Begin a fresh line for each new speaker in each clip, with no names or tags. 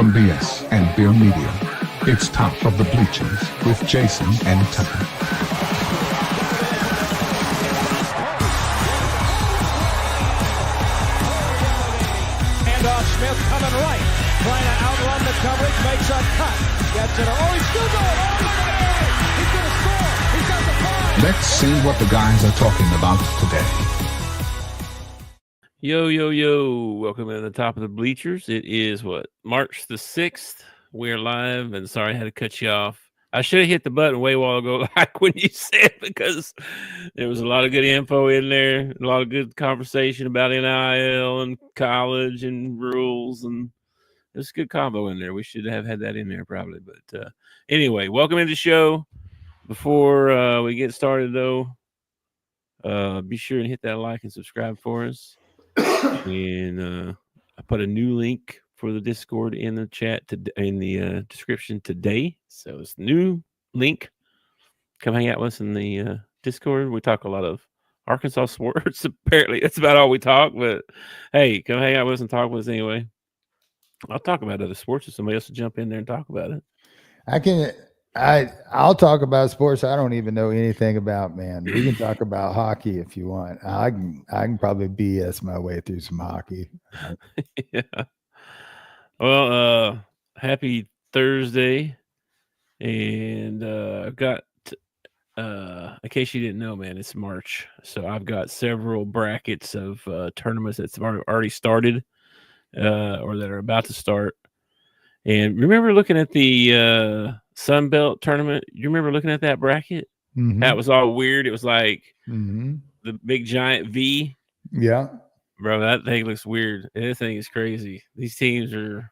from BS and Beer Media. It's Top of the Bleachers with Jason and Tucker.
Smith coming right, trying to outrun the coverage, makes a cut, gets it. Oh, he's still going. Oh, look at it. He's going to score. He's got the ball.
Let's see what the guys are talking about today.
Yo. Welcome to the Top of the Bleachers. It is March the 6th. We're live, and sorry I had to cut you off. I should have hit the button way a while ago, like when you said, because there was a lot of good info in there, a lot of good conversation about NIL and college and rules, and there's a good combo in there. We should have had that in there probably. But anyway, welcome to the show. Before we get started, though, be sure and hit that like and subscribe for us. And I put a new link for the Discord in the chat in the description today. So it's a new link. Come hang out with us in the Discord. We talk a lot of Arkansas sports. Apparently, that's about all we talk. But hey, come hang out with us and talk with us anyway. I'll talk about other sports if somebody else will jump in there and talk about it.
I'll talk about sports I don't even know anything about, man. We can talk about hockey if you want. I can probably BS my way through some hockey.
Yeah. Well, happy Thursday. And I've got, in case you didn't know, man, it's March. So I've got several brackets of tournaments that's already started or that are about to start. And remember looking at the Sun Belt tournament? You remember looking at that bracket?
Mm-hmm.
That was all weird. It was like
the
big giant V.
Yeah.
Bro, that thing looks weird. This thing is crazy. These teams are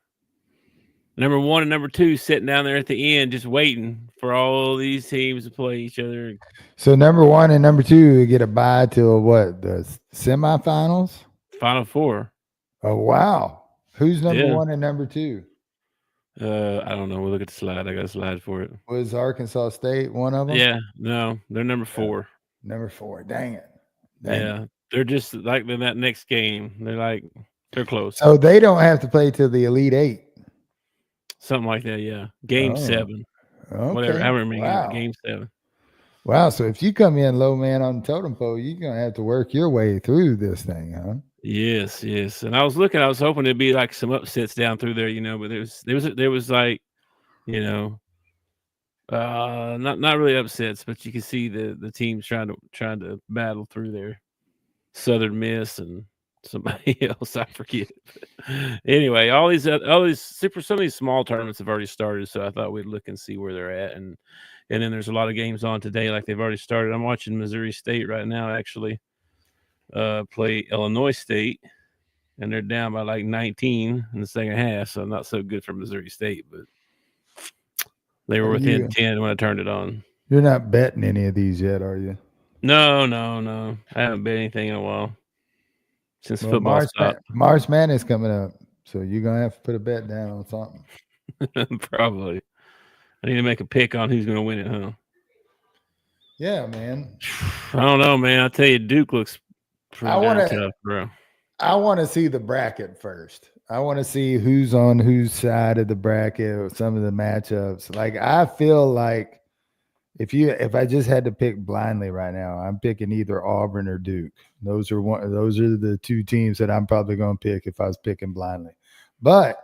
number 1 and number 2 sitting down there at the end just waiting for all these teams to play each other.
So number 1 and number 2 get a bye to the semifinals?
Final Four.
Oh, wow. Who's number 1 and number 2?
I don't know. We'll look at the slide. I got a slide for it.
Was Arkansas State one of them?
Yeah, no, they're number 4.
Number 4. Dang it.
They're just like in that next game. They're close.
So they don't have to play till the Elite 8.
Something like that, yeah. Game 7.
Okay.
Whatever. I remember
Wow.
Game 7.
Wow. So if you come in low man on the totem pole, you're going to have to work your way through this thing, huh?
Yes. And I was hoping there'd be like some upsets down through there, but there was like, not really upsets, but you can see the teams trying to battle through there. Southern Miss and somebody else, I forget. Anyway, some of these small tournaments have already started, so I thought we'd look and see where they're at, and then there's a lot of games on today, like they've already started. I'm watching Missouri State right now, actually, play Illinois State, and they're down by like 19 in the second half, so not so good for Missouri State, but they were within 10 when I turned it on.
You're not betting any of these yet, are you?
No. I haven't bet anything in a while since football stopped.
March Madness coming up, so you're going to have to put a bet down on something.
Probably. I need to make a pick on who's going to win it, huh?
Yeah, man.
I don't know, man. I tell you, Duke looks pretty tough, bro.
I want to see the bracket first. I want to see who's on whose side of the bracket or some of the matchups. Like, I feel like if I just had to pick blindly right now, I'm picking either Auburn or Duke. Those are the 2 teams that I'm probably going to pick if I was picking blindly. But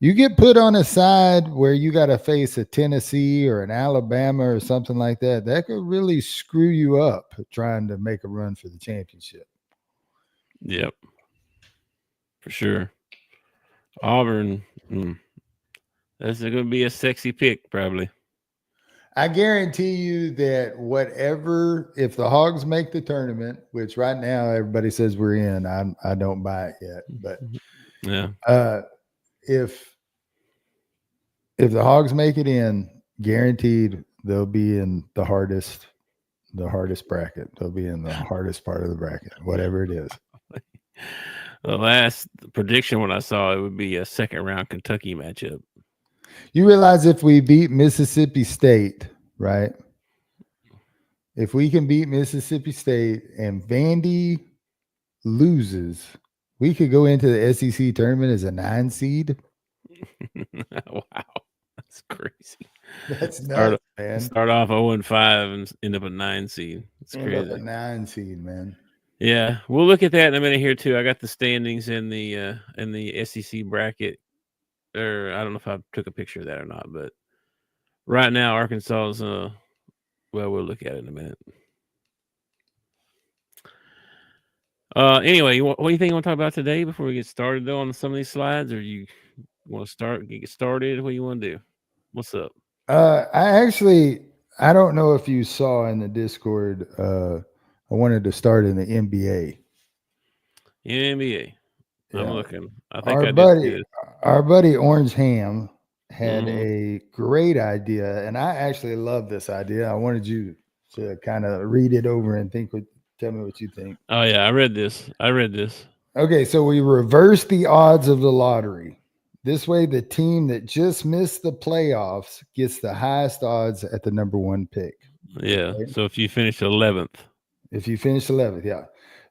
you get put on a side where you got to face a Tennessee or an Alabama or something like that, that could really screw you up trying to make a run for the championship.
Yep. For sure. Auburn, that's going to be a sexy pick, probably.
I guarantee you that if the Hogs make the tournament, which right now everybody says we're in, I don't buy it yet, but
yeah.
If the Hogs make it in, guaranteed they'll be in the hardest bracket. They'll be in the hardest part of the bracket, whatever it is.
The last prediction when I saw it would be a second round Kentucky matchup.
You realize if we beat Mississippi State, right? If we can beat Mississippi State and Vandy loses, we could go into the SEC tournament as a 9 seed.
Wow, that's crazy.
That's
Start
nuts, man.
start off 0-5 and end up a 9 seed. It's
End up a
crazy.
9 seed, man.
Yeah, we'll look at that in a minute here too. I got the standings in the SEC bracket, or I don't know if I took a picture of that or not, but right now Arkansas is well, we'll look at it in a minute. Anyway, what do you think you want to talk about today before we get started though on some of these slides, or you want to get started? What do you want to do? What's up?
I don't know if you saw in the Discord. I wanted to start in the NBA.
NBA.
Yeah.
I'm looking. I think I did see this.
Our buddy Orange Ham had
Mhm.
a great idea, and I actually love this idea. I wanted you to kind of read it over and tell me what you think.
Oh yeah, I read this.
Okay, so we reverse the odds of the lottery. This way, the team that just missed the playoffs gets the highest odds at the number 1 pick.
Yeah.
Okay?
So if you finish 11th,
If you finish 11th, yeah.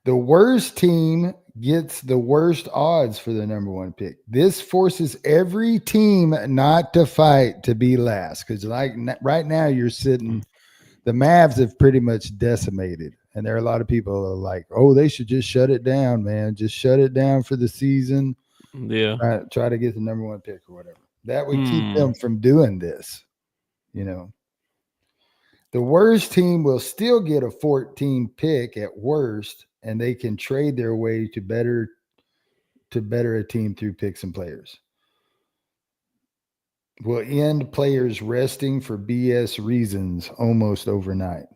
The worst team gets the worst odds for the number 1 pick. This forces every team not to fight to be last, because right now you're sitting. The Mavs have pretty much decimated, and there are a lot of people who are like, "Oh, they should just shut it down, man. Just shut it down for the season.
yeah.
Try to get the number 1 pick or whatever." That would keep them from doing this. The worst team will still get a 14 pick at worst, and they can trade their way to better a team through picks and players. Will end players resting for BS reasons almost overnight.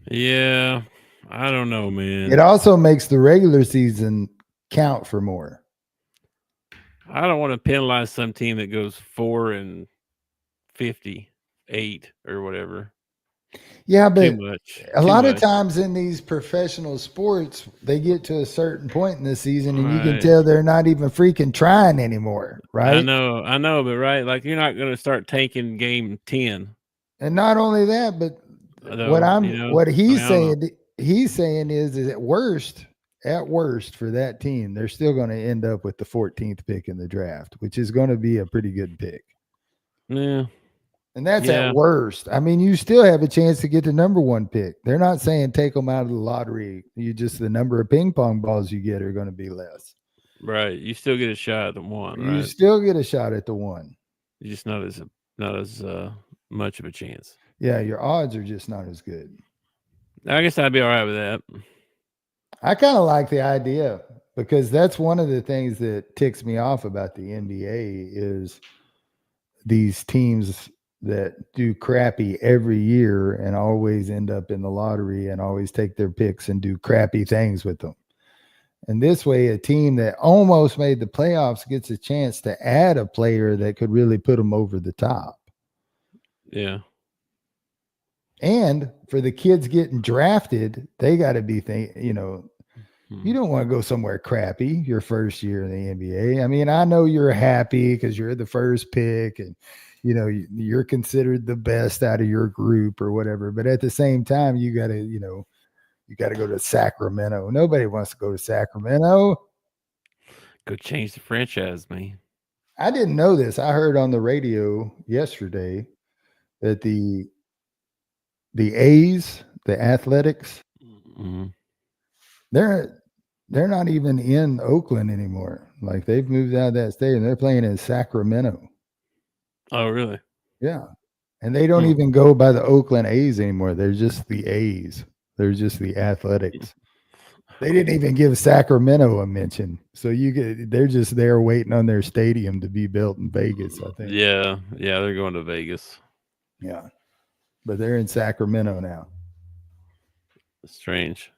Yeah. I don't know, man.
It also makes the regular season count for more.
I don't want to penalize some team that goes 4-58 or whatever.
Yeah, but
Too much.
a lot of times in these professional sports, they get to a certain point in the season and you can tell they're not even freaking trying anymore, right?
I know, but right, like you're not going to start taking game 10.
And not only that, but what he's saying is at worst for that team, they're still going to end up with the 14th pick in the draft, which is going to be a pretty good pick.
Yeah.
And that's at worst. I mean, you still have a chance to get the number 1 pick. They're not saying take them out of the lottery. The number of ping pong balls you get are going to be less.
Right. You still get a shot at the 1, right?
You still get a shot at the 1.
You're just not as much of a chance.
Yeah, your odds are just not as good.
I guess I'd be all right with that.
I kind of like the idea because that's one of the things that ticks me off about the NBA is these teams that do crappy every year and always end up in the lottery and always take their picks and do crappy things with them. And this way, a team that almost made the playoffs gets a chance to add a player that could really put them over the top.
Yeah.
And for the kids getting drafted, they got to be you don't want to go somewhere crappy your first year in the NBA. I mean, I know you're happy because you're the first pick and you're considered the best out of your group or whatever. But at the same time, you got to go to Sacramento. Nobody wants to go to Sacramento.
Go change the franchise, man.
I didn't know this. I heard on the radio yesterday that the A's, the Athletics, they're not even in Oakland anymore. Like they've moved out of that state and they're playing in Sacramento.
Oh, really?
Yeah. And they don't even go by the Oakland A's anymore. They're just the A's. They're just the Athletics. They didn't even give Sacramento a mention. So they're just there waiting on their stadium to be built in Vegas, I think.
Yeah, they're going to Vegas.
Yeah. But they're in Sacramento now.
Strange.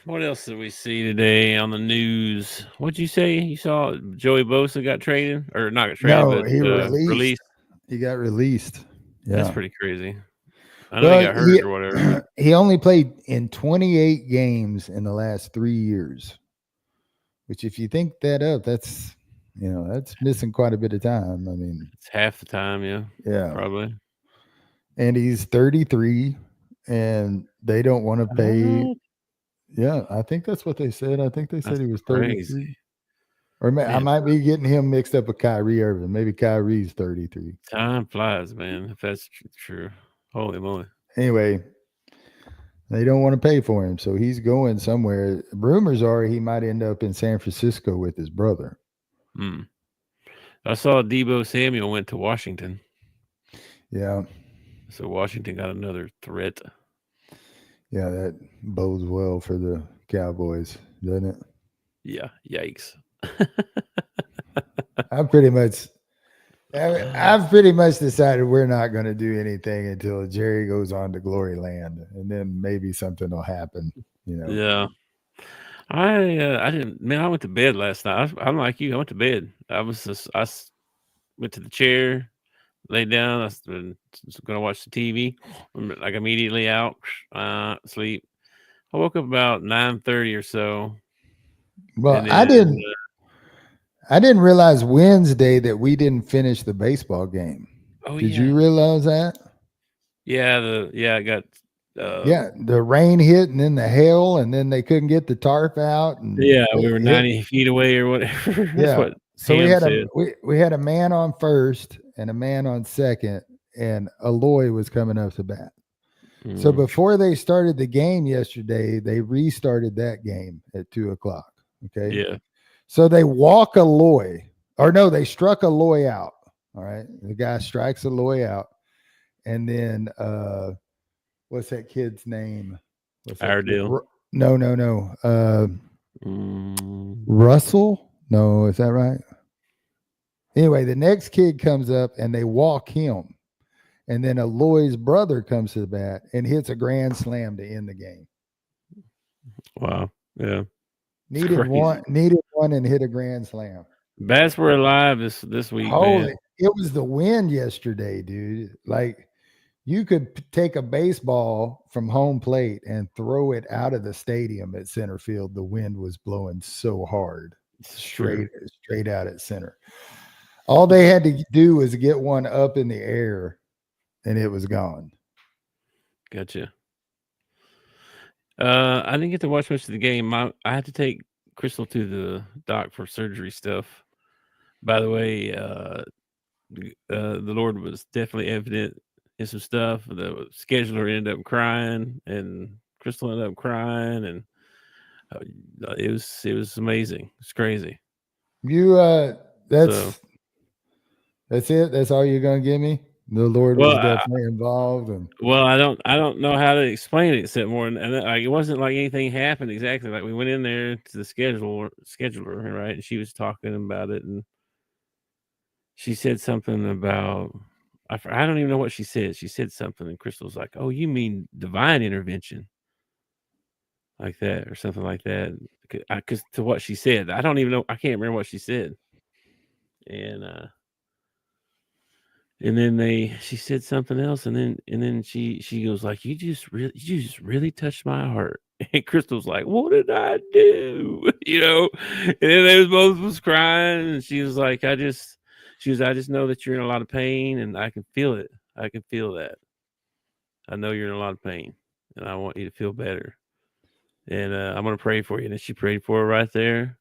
What else did we see today on the news? What'd you say? You saw Joey Bosa got traded or not traded?
No,
but
he
released.
He got released. Yeah.
That's pretty crazy. I know he got hurt or whatever.
He only played in 28 games in the last 3 years, which if you think that up, that's missing quite a bit of time. I mean,
it's half the time. Yeah, probably.
And he's 33 and they don't want to pay. Yeah, I think that's what they said. I think they said
That's
he was
crazy.
33. Or I
Man.
might be getting him mixed up with Kyrie Irving. Maybe Kyrie's 33.
Time flies, man. If that's true. Holy moly.
Anyway, they don't want to pay for him, so he's going somewhere. Rumors are he might end up in San Francisco with his brother.
I saw Debo Samuel went to Washington.
Yeah.
So Washington got another threat.
Yeah, that bodes well for the Cowboys, doesn't it?
Yeah. Yikes.
I've pretty much decided we're not going to do anything until Jerry goes on to Glory Land, and then maybe something will happen.
Yeah. I didn't. Man, I went to bed last night. I'm like you. I went to bed. I went to the chair, laid down. I was going to watch the TV. Like immediately out, sleep. I woke up about 9:30 or so.
Well, I didn't realize Wednesday that we didn't finish the baseball game.
Oh,
Did you realize that?
Yeah. I got.
The rain hit, and then the hail, and then they couldn't get the tarp out. And
we were 90 feet away or whatever. That's what.
So
Ham
we had a man on first and a man on second, and Aloy was coming up to bat. So before they started the game yesterday, they restarted that game at 2:00. Okay.
Yeah.
So they walk Aloy, or no, they struck Aloy out. All right. The guy strikes Aloy out. And then what's that kid's name?
Iredale.
No. Russell? No, is that right? Anyway, the next kid comes up and they walk him. And then Aloy's brother comes to the bat and hits a grand slam to end the game.
Wow. Yeah.
Needed one and hit a grand slam.
Bats were alive this week.
Holy, it was the wind yesterday, dude. Like you could take a baseball from home plate and throw it out of the stadium at center field. The wind was blowing so hard, straight out at center. All they had to do was get one up in the air, and it was gone.
Gotcha. I didn't get to watch much of the game. I had to take Crystal to the doc for surgery stuff. By the way, the Lord was definitely evident in some stuff. The scheduler ended up crying, and Crystal ended up crying, and it was amazing. It's crazy.
That's it. That's all you're gonna give me. The Lord was definitely involved, and
I don't know how to explain it except more. And it wasn't like anything happened exactly. Like we went in there to the scheduler, right? And she was talking about it, and she said something about I don't even know what she said. She said something, and Crystal's like, "Oh, you mean divine intervention?" Like that, or something like that. Because to what she said, I don't even know. I can't remember what she said, and then she said something else, and then she goes like, you just really touched my heart. And Crystal's like, what did I do? And then they was crying, and she was like, I just know that you're in a lot of pain, and I can feel it. I can feel that. I know you're in a lot of pain, and I want you to feel better. And I'm gonna pray for you. And then she prayed for her right there.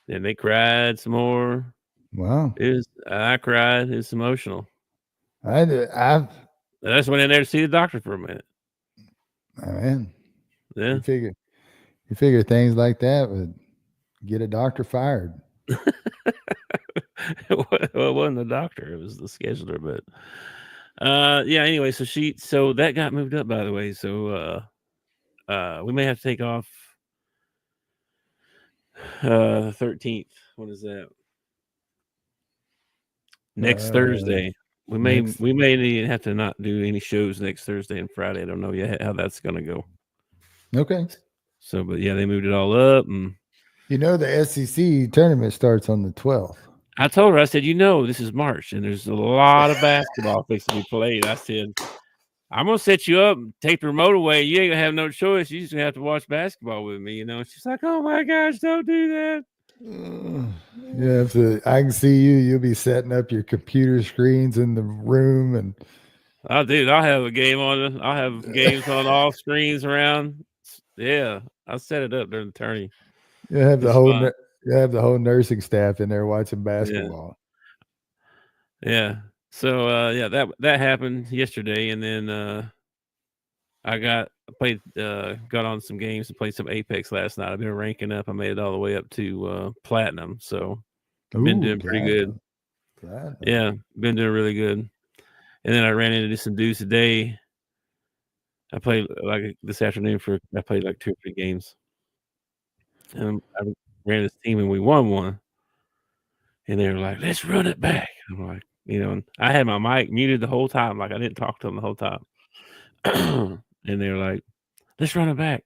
Then they cried some more.
Wow.
I cried. It's emotional.
I
just went in there to see the doctor for a minute.
Oh, man.
Yeah.
You figure things like that would get a doctor fired.
Well, it wasn't the doctor, it was the scheduler. But anyway, so that got moved up, by the way. So we may have to take off the 13th. What is that? Next Thursday. We may have to not do any shows next Thursday and Friday. I don't know yet how that's going to go.
Okay.
So, but yeah, they moved it all up. And
the SEC tournament starts on the 12th.
I told her, I said, this is March and there's a lot of basketball fixing to be played. I said, I'm going to set you up and take the remote away. You ain't going to have no choice. You just going to have to watch basketball with me. She's like, oh my gosh, don't do that.
I can see you. You'll be setting up your computer screens in the room, and
I'll have a game on. I'll have games on all screens around. Yeah, I'll set it up during the tourney.
You have the
It's
whole
fun.
you have the whole nursing staff in there watching
Yeah.
basketball.
Yeah. So yeah, that happened yesterday, and then I got on some games and played some Apex last night. I've been ranking up. I made it all the way up to platinum, so been doing pretty good.
Platinum.
Yeah, been doing really good. And then I ran into some dudes today. I played like this afternoon I played like 2 or 3 games. And I ran this team and we won one. And they were like, "Let's run it back." I'm like, and I had my mic muted the whole time, like I didn't talk to them the whole time. And they were like, "Let's run it back."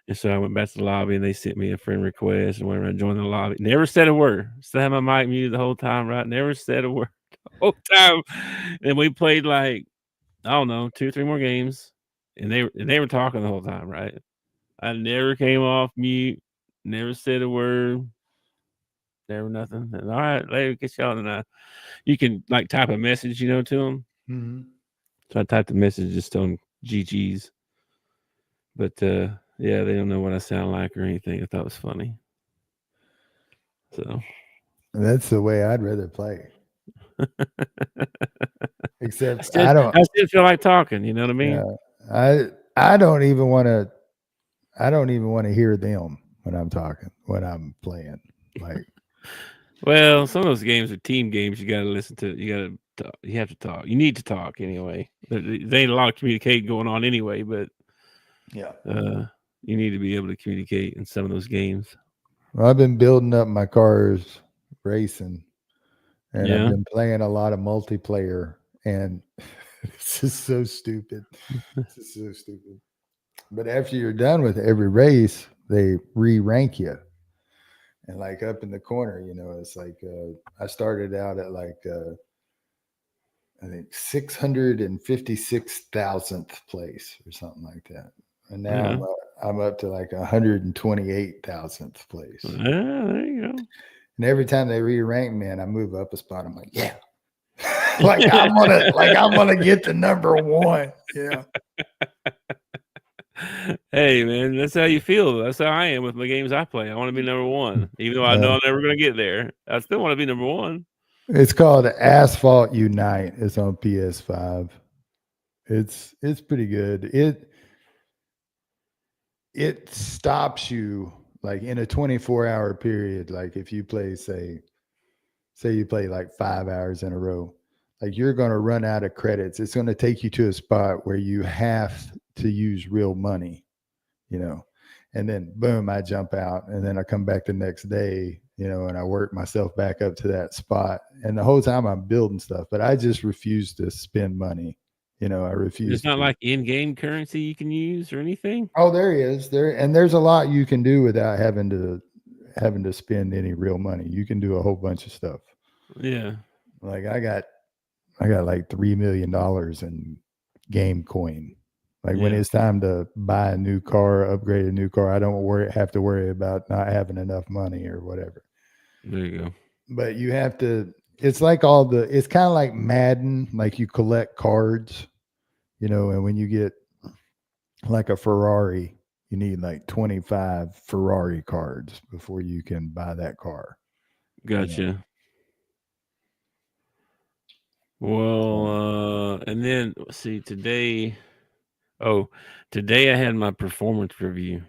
And so I went back to the lobby and they sent me a friend request and went around and joined the lobby. Never said a word. Still had my mic muted the whole time, right? Never said a word the whole time. And we played like, I don't know, 2 or 3 more games. And they were talking the whole time, right? I never came off mute, never said a word, never nothing. And, all right, later, get y'all. And you can like type a message, to them.
Mm-hmm.
So I typed the message, just telling GG's. But yeah, they don't know what I sound like or anything. I thought it was funny. So
that's the way I'd rather play. Except
I still feel like talking. You know what I mean?
Yeah, I don't even want to. I don't even want to hear them when I'm talking, when I'm playing. Like,
well, some of those games are team games. You got to listen to. You have to talk. You need to talk anyway. There ain't a lot of communicating going on anyway, but
yeah,
you need to be able to communicate in some of those games.
Well, I've been building up my cars racing, and
Yeah.
I've been playing a lot of multiplayer, and it's just so stupid. It's just so stupid. But after you're done with every race, they re-rank you. And like up in the corner, it's like I started out at like I think 656,000th place or something like that. And now I'm up to like 128,000th place.
Yeah, there you go.
And every time they re-rank me and I move up a spot, I'm like, yeah. like I'm gonna get the number 1. Yeah.
Hey man, that's how you feel. That's how I am with my games I play. I want to be number 1, even though I know I'm never going to get there. I still want to be number 1.
It's called Asphalt Unite. It's on PS5. It's pretty good. It stops you like in a 24-hour period. Like if you play, say you play like 5 hours in a row, like you're going to run out of credits. It's going to take you to a spot where you have to use real money, and then boom, I jump out, and then I come back the next day, and I work myself back up to that spot. And the whole time I'm building stuff, but I just refuse to spend money. I refuse.
It's not like in-game currency you can use or anything.
Oh, there he is. And there's a lot you can do without having to spend any real money. You can do a whole bunch of stuff.
Yeah.
Like I got like $3 million in game coin. Like when it's time to buy a new car, upgrade a new car, I don't have to worry about not having enough money or whatever.
There you go.
But you have to, it's like it's kind of like Madden, like you collect cards, and when you get like a Ferrari, you need like 25 Ferrari cards before you can buy that car.
Gotcha. Well, and then see today I had my performance review.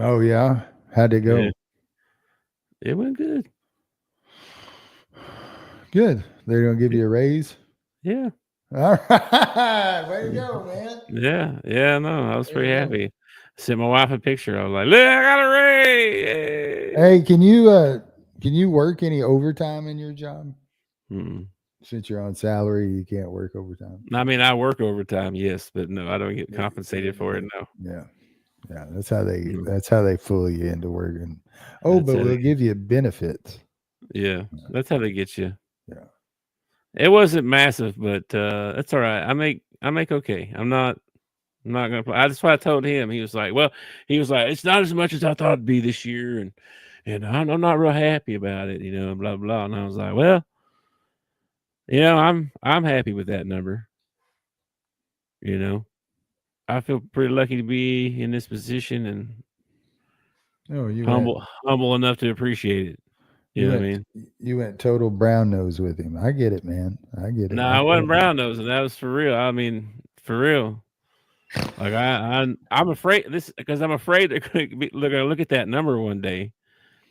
Oh yeah, how'd it go?
Yeah. It went good.
Good. They're gonna give you a raise.
Yeah.
All right, way to go, man.
Yeah. No, I was pretty happy. I sent my wife a picture. I was like, "Look, I got a raise."
Hey, can you work any overtime in your job? Since you're on salary, you can't work overtime.
I mean, I work overtime, yes, but no, I don't get compensated for it. No.
Yeah. That's how they fool you into working. Oh, but we'll give you benefits.
Yeah, that's how they get you.
Yeah.
It wasn't massive, but that's all right. I make okay. I'm not gonna play. That's why I told him. He was like, it's not as much as I thought it'd be this year, and I'm not real happy about it, blah blah. And I was like, well, I'm happy with that number, I feel pretty lucky to be in this position and
Oh,
humble enough to appreciate it. You know what I mean?
you went total brown nose with him. I get it, man. I get it.
No, I wasn't brown nosing. That was for real. I mean, for real. Like I'm afraid because I'm afraid they're gonna look at that number one day,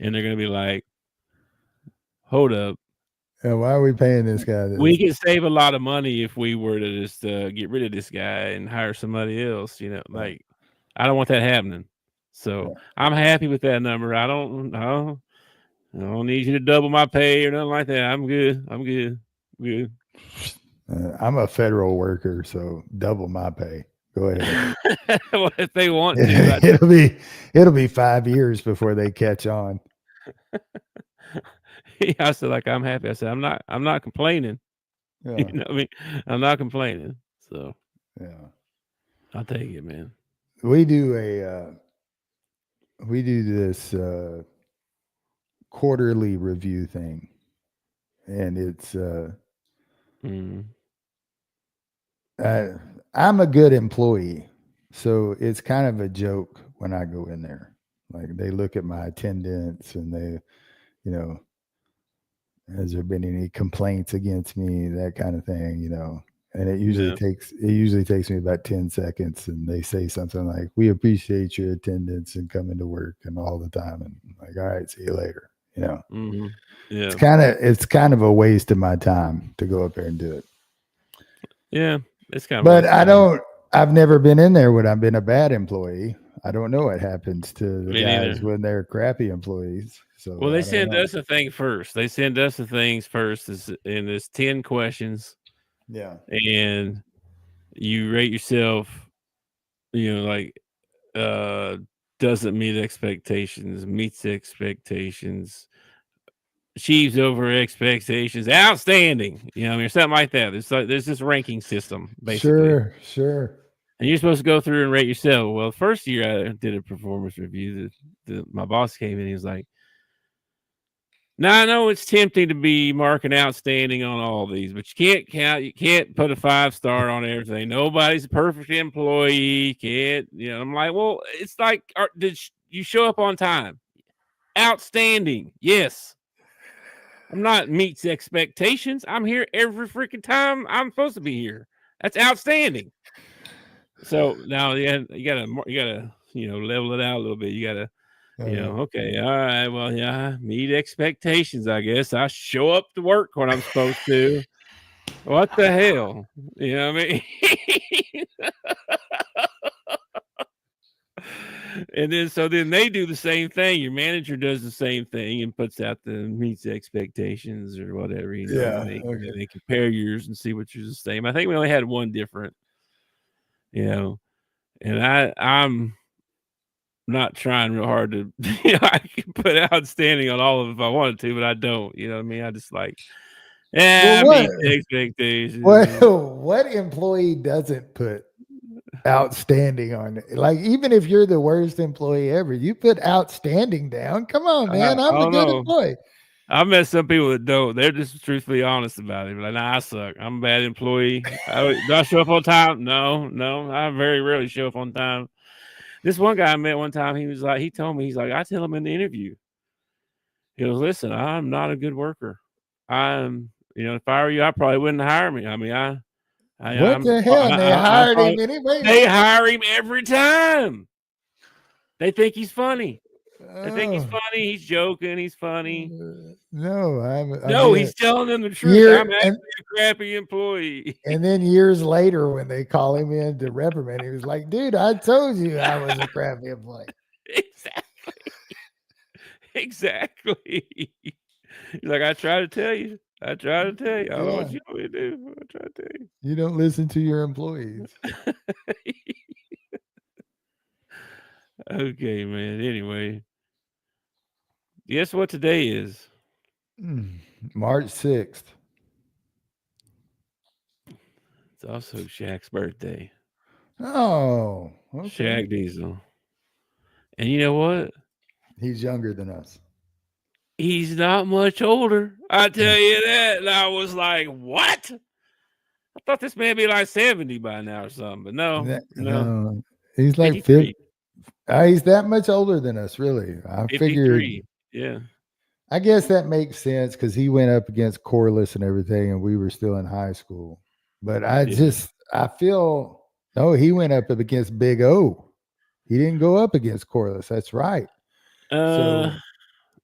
and they're gonna be like, "Hold up,
Yeah, why are we paying this guy this?
we could save a lot of money if we were to just get rid of this guy and hire somebody else." You know, like I don't want that happening. So I'm happy with that number. I don't need you to double my pay or nothing like that. I'm good. I'm good. Good.
I'm a federal worker, so double my pay. Go ahead.
Well, if they want to,
it'll be 5 years before they catch on.
I said, like, I'm happy. I said, I'm not complaining.
Yeah.
You know what I mean? I'm not complaining. So
Yeah.
I'll take it, man.
We do this quarterly review thing, and it's I'm a good employee, so it's kind of a joke when I go in there. Like they look at my attendance and they, you know, has there been any complaints against me, that kind of thing, you know. And it usually takes me about 10 seconds, and they say something like, "We appreciate your attendance and coming to work and all the time." And I'm like, all right, see you later. You know,
yeah,
it's kind of a waste of my time to go up there and do it.
Yeah, it's kind of.
But I've never been in there when I've been a bad employee. I don't know what happens to the guys when they're crappy employees. So
well, they send us a thing first. They send us the things first, and there's 10 questions.
Yeah.
And you rate yourself, you know, like doesn't meet expectations, meets expectations, achieves over expectations, outstanding, you know, I mean, or something like that. There's this ranking system, basically.
Sure.
And you're supposed to go through and rate yourself. Well, the first year I did a performance review, my boss came in, he was like, "Now I know it's tempting to be marking outstanding on all these, but you can't put a 5-star on everything. Nobody's a perfect employee. Can't, you know." I'm like, well, it's like, did you show up on time? Outstanding. Yes. I'm not meets expectations. I'm here every freaking time I'm supposed to be here. That's outstanding. So now you gotta, you know, level it out a little bit. You gotta, you know, okay, all right, well, yeah, meet expectations, I guess. I show up to work when I'm supposed to. What the hell? You know what I mean? And then they do the same thing. Your manager does the same thing and puts out the meets expectations or whatever. You know, and they compare yours and see what yours is the same. I think we only had one different, you know, and I'm not trying real hard to, you know, I can put outstanding on all of it if I wanted to, but I don't. You know what I mean? I just like, meet expectations.
What employee doesn't put outstanding on it? Like, even if you're the worst employee ever, you put outstanding down. Come on, man. I'm a good employee.
I've met some people that don't. They're just truthfully honest about it. Like, nah, I suck. I'm a bad employee. Do I show up on time? No. I very rarely show up on time. This one guy I met one time, he told me, I tell him in the interview, he goes, "Listen, I'm not a good worker. I'm, you know, if I were you, I probably wouldn't hire me. I mean,
what the hell? They hired him anyway.
They hire him every time. They think he's funny. They think he's funny. He's joking. He's funny.
No,
he's telling them the truth. I'm actually a crappy employee."
And then years later, when they call him in to reprimand, he was like, "Dude, I told you I was a crappy employee."
Exactly. He's like, I try to tell you. I don't know what you want me to do. I try to tell you.
You don't listen to your employees.
Okay, man. Anyway, guess what today is?
March 6th.
It's also Shaq's birthday.
Oh, okay.
Shaq Diesel. And you know what?
He's younger than us.
He's not much older. I tell you that. And I was like, what? I thought this man be like 70 by now or something, but no.
No, he's like
53.
50. He's that much older than us, really. I figured.
53. Yeah.
I guess that makes sense because he went up against Corliss and everything, and we were still in high school. But I feel no, he went up against Big O. He didn't go up against Corliss. That's right. So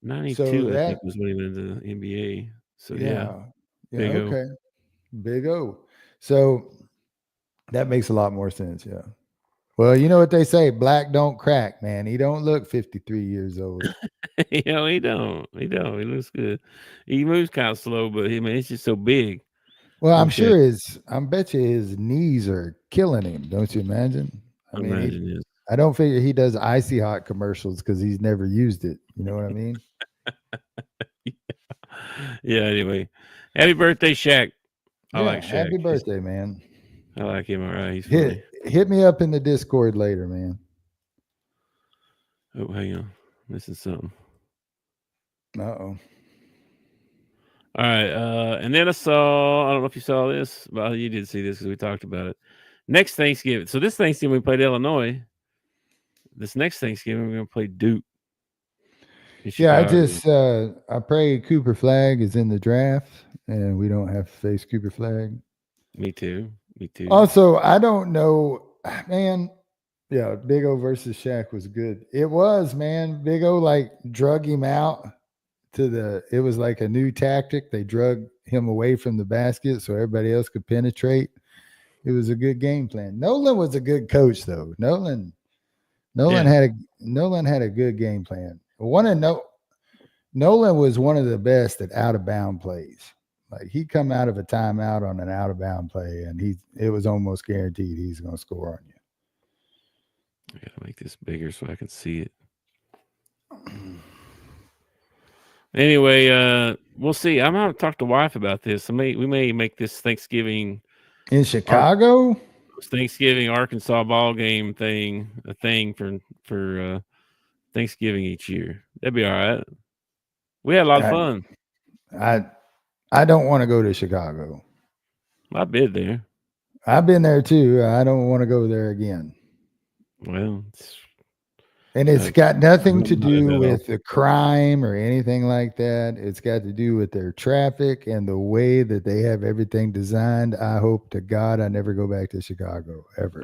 92, I
that
think, was when he went to the NBA. So
yeah,
Big O.
okay, Big O. So that makes a lot more sense. Yeah. Well, you know what they say, black don't crack, man. He don't look 53 years old.
He don't. He looks good. He moves kind of slow, but he's just so big.
Well,
Okay.
I bet you his knees are killing him. Don't you imagine? I mean,
Imagine this.
I don't figure he does Icy Hot commercials because he's never used it. You know what I mean?
Yeah, anyway. Happy birthday, Shaq. I like Shaq.
Happy birthday, man.
I like him. All right. He's funny.
Hit me up in the Discord later, man.
Oh, hang on. Missing something.
Uh-oh.
All right. And then I don't know if you saw this. Well, you did see this because we talked about it. Next Thanksgiving. So this Thanksgiving we played Illinois. This next Thanksgiving we're going to play Duke.
Yeah, I pray Cooper Flag is in the draft and we don't have to face Cooper Flag.
Me too.
Also, I don't know, man. Yeah, Big O versus Shaq was good. It was, man. Big O like drug him out it was like a new tactic. They drug him away from the basket so everybody else could penetrate. It was a good game plan. Nolan was a good coach, though. Nolan had a good game plan. Nolan was one of the best at out of bound plays. Like he come out of a timeout on an out of bound play, and it was almost guaranteed he's going to score on you.
I gotta make this bigger so I can see it. Anyway, we'll see. I'm gonna talk to wife about this. We may make this Thanksgiving
in Chicago.
Thanksgiving Arkansas ball game thing a thing for Thanksgiving each year. That'd be all right. We had a lot of fun.
I don't want to go to Chicago.
I've been there.
I've been there too. I don't want to go there again.
Well,
it's got nothing to do with the crime or anything like that. It's got to do with their traffic and the way that they have everything designed. I hope to God I never go back to Chicago ever.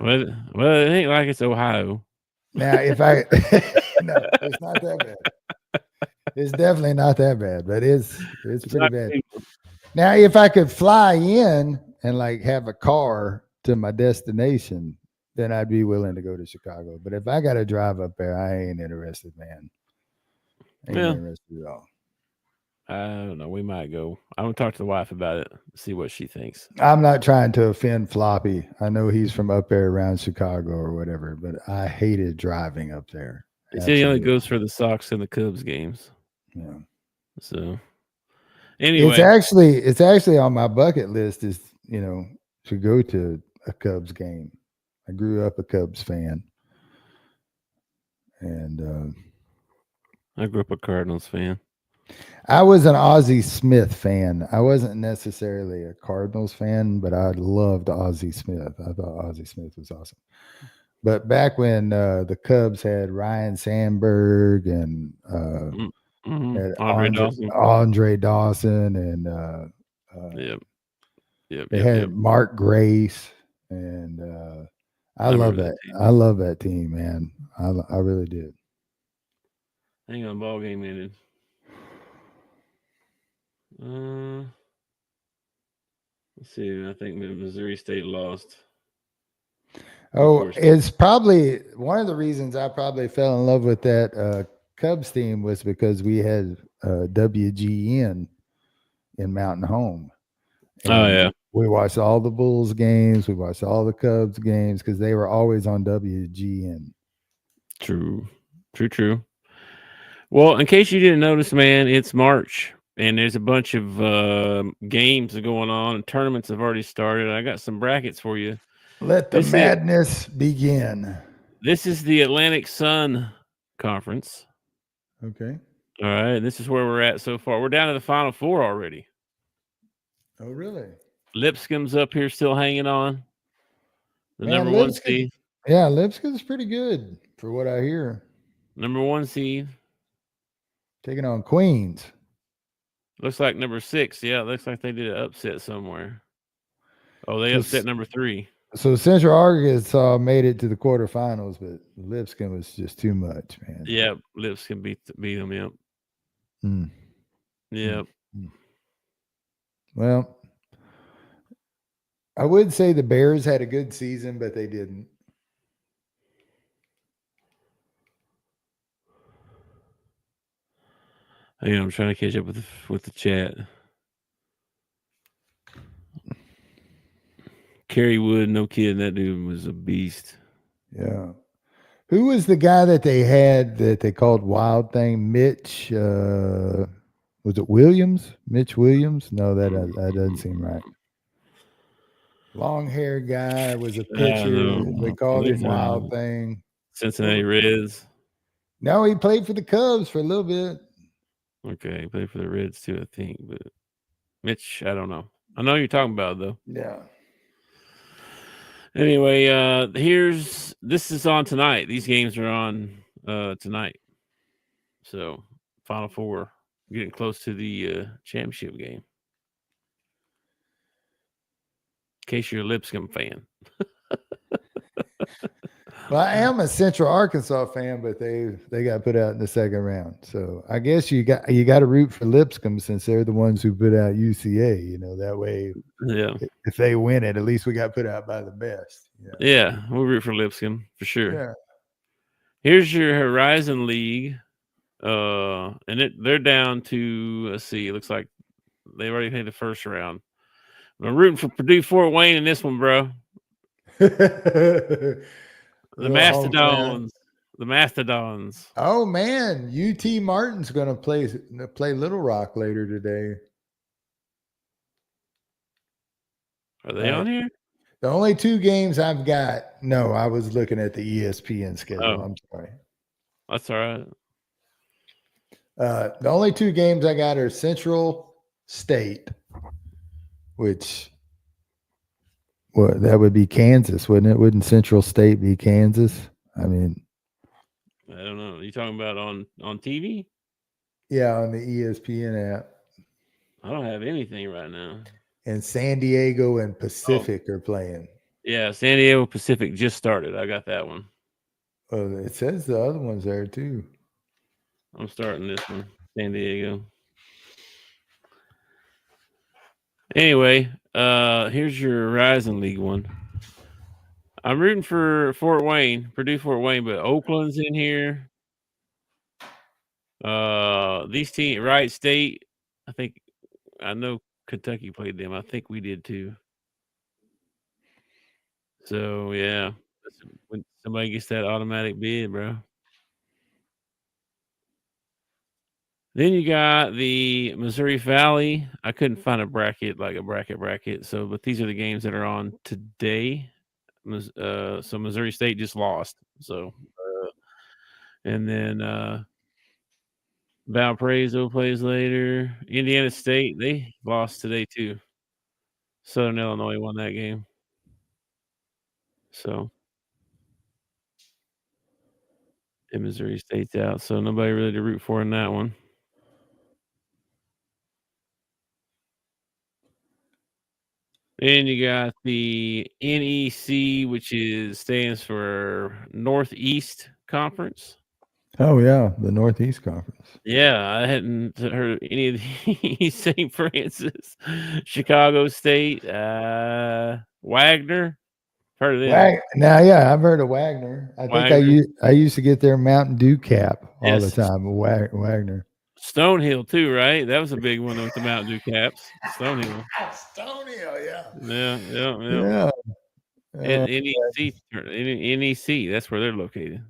Well, it ain't like it's Ohio.
Now, no, it's not that bad. It's definitely not that bad, but it's pretty bad. Now, if I could fly in and like have a car to my destination, then I'd be willing to go to Chicago. But if I got to drive up there, I ain't interested, man. Interested at all.
I don't know. We might go. I'm going to talk to the wife about it, see what she thinks.
I'm not trying to offend Floppy. I know he's from up there around Chicago or whatever, but I hated driving up there.
He only goes for the Sox and the Cubs games.
Yeah.
So anyway,
it's actually on my bucket list is, to go to a Cubs game. I grew up a Cubs fan. And
I grew up a Cardinals fan.
I was an Ozzie Smith fan. I wasn't necessarily a Cardinals fan, but I loved Ozzie Smith. I thought Ozzie Smith was awesome. But back when the Cubs had Ryan Sandberg and Andre Dawson and they had Mark Grace and I love that. I love that team, man. I really did.
Hang on, ball game ended. Let's see. I think Missouri State lost.
Oh, it's probably one of the reasons I probably fell in love with that Cubs team was because we had WGN in Mountain Home. And we watched all the Bulls games. We watched all the Cubs games because they were always on WGN.
True. Well, in case you didn't notice, man, it's March. And there's a bunch of games going on, and tournaments have already started. I got some brackets for you.
Let the madness begin.
This is the Atlantic Sun Conference.
Okay.
All right. This is where we're at so far. We're down to the Final Four already.
Oh, really?
Lipscomb's up here still hanging on. The
Man,
number one seed.
Yeah, Lipscomb's pretty good for what I hear.
Number one seed.
Taking on Queens.
Looks like number 6. Yeah, looks like they did an upset somewhere. Oh, they upset number 3.
So Central Arkansas made it to the quarterfinals, but Lipscomb was just too much, man.
Yeah, Lipscomb beat them. Yep.
Mm.
Yep.
Mm. Well, I would say the Bears had a good season, but they didn't.
I'm trying to catch up with the chat. Kerry Wood, no kidding, that dude was a beast.
Yeah. Who was the guy that they had that they called Wild Thing? Mitch, was it Williams? Mitch Williams? No, that doesn't seem right. Long hair guy was a pitcher. They called him Wild Thing.
Cincinnati Reds.
No, he played for the Cubs for a little bit.
Okay, he played for the Reds too, I think. But Mitch, I don't know. I know who you're talking about though.
Yeah.
Anyway, this is on tonight. These games are on tonight. So Final Four, getting close to the championship game. In case you're a Lipscomb fan.
Well, I am a Central Arkansas fan, but they got put out in the second round. So I guess you got to root for Lipscomb since they're the ones who put out UCA. That way, if they win it, at least we got put out by the best.
Yeah, we'll root for Lipscomb for sure.
Yeah.
Here's your Horizon League, and they're down to, let's see, it looks like they already played the first round. I'm rooting for Purdue Fort Wayne in this one, bro. The Mastodons.
Oh man, UT Martin's gonna play Little Rock later today.
Are they on here?
The only 2 games I've got. No, I was looking at the ESPN schedule.
Oh.
I'm sorry.
That's all right.
The only 2 games I got are Central State, which that would be Kansas, wouldn't it? Wouldn't Central State be Kansas? I mean,
I don't know. You talking about on TV?
Yeah, on the ESPN app.
I don't have anything right now.
And San Diego and Pacific are playing.
Yeah, San Diego Pacific just started. I got that one.
Oh, it says the other one's there too.
I'm starting this one, San Diego. Anyway, here's your Horizon League one. I'm rooting for Purdue Fort Wayne, but Oakland's in here. These teams, Wright State, I know Kentucky played them. I think we did too. So yeah, when somebody gets that automatic bid, bro. Then you got the Missouri Valley. I couldn't find a bracket. So, but these are the games that are on today. So Missouri State just lost. So, and then Valparaiso plays later. Indiana State, they lost today too. Southern Illinois won that game. So, and Missouri State's out. So nobody really to root for in that one. And you got the NEC, which stands for Northeast Conference.
Oh yeah, the Northeast Conference.
Yeah, I hadn't heard any of these. St. Francis, Chicago State, Wagner. Heard of them?
Now, yeah, I've heard of Wagner. I think I used to get their Mountain Dew cap all the time. Wagner.
Stonehill too, right? That was a big one with the Mountain Dew caps. Stonehill, yeah. And NEC, that's where they're located.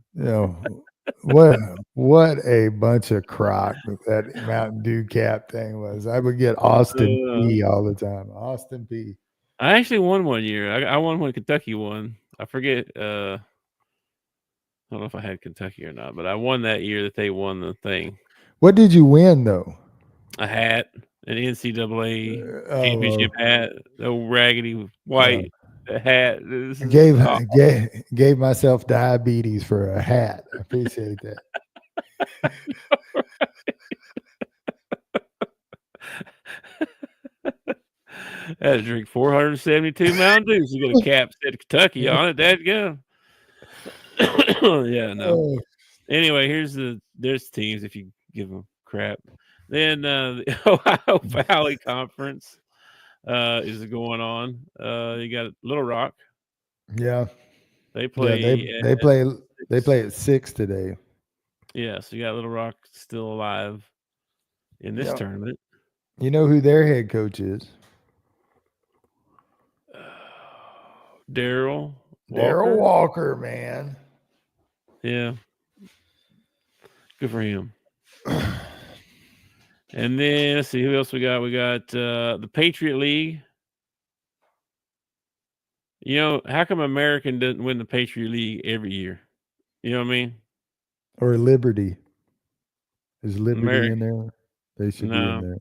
What a bunch of crock that Mountain Dew cap thing was. I would get Austin P all the time. Austin P.
I actually won one year. I won when Kentucky won. I forget. I don't know if I had Kentucky or not, but I won that year that they won the thing.
What did you win though?
A hat an NCAA championship hat, the old raggedy white hat. This is
Gave myself diabetes for a hat. I appreciate that.
I had to drink 472 Mountain Dews to get a cap said Kentucky on it. That's go. Yeah, no. Anyway, there's teams if you give them crap. Then the Ohio Valley Conference is going on. You got Little Rock.
Yeah.
They play.
Yeah, they play at 6 today.
Yeah, so you got Little Rock still alive in this tournament.
You know who their head coach is?
Darryl
Walker, man.
Yeah. Good for him. And then let's see who else we got. We got the Patriot League. You know, how come American doesn't win the Patriot League every year? You know what I mean?
Or Liberty. Is Liberty in there? They should be in there.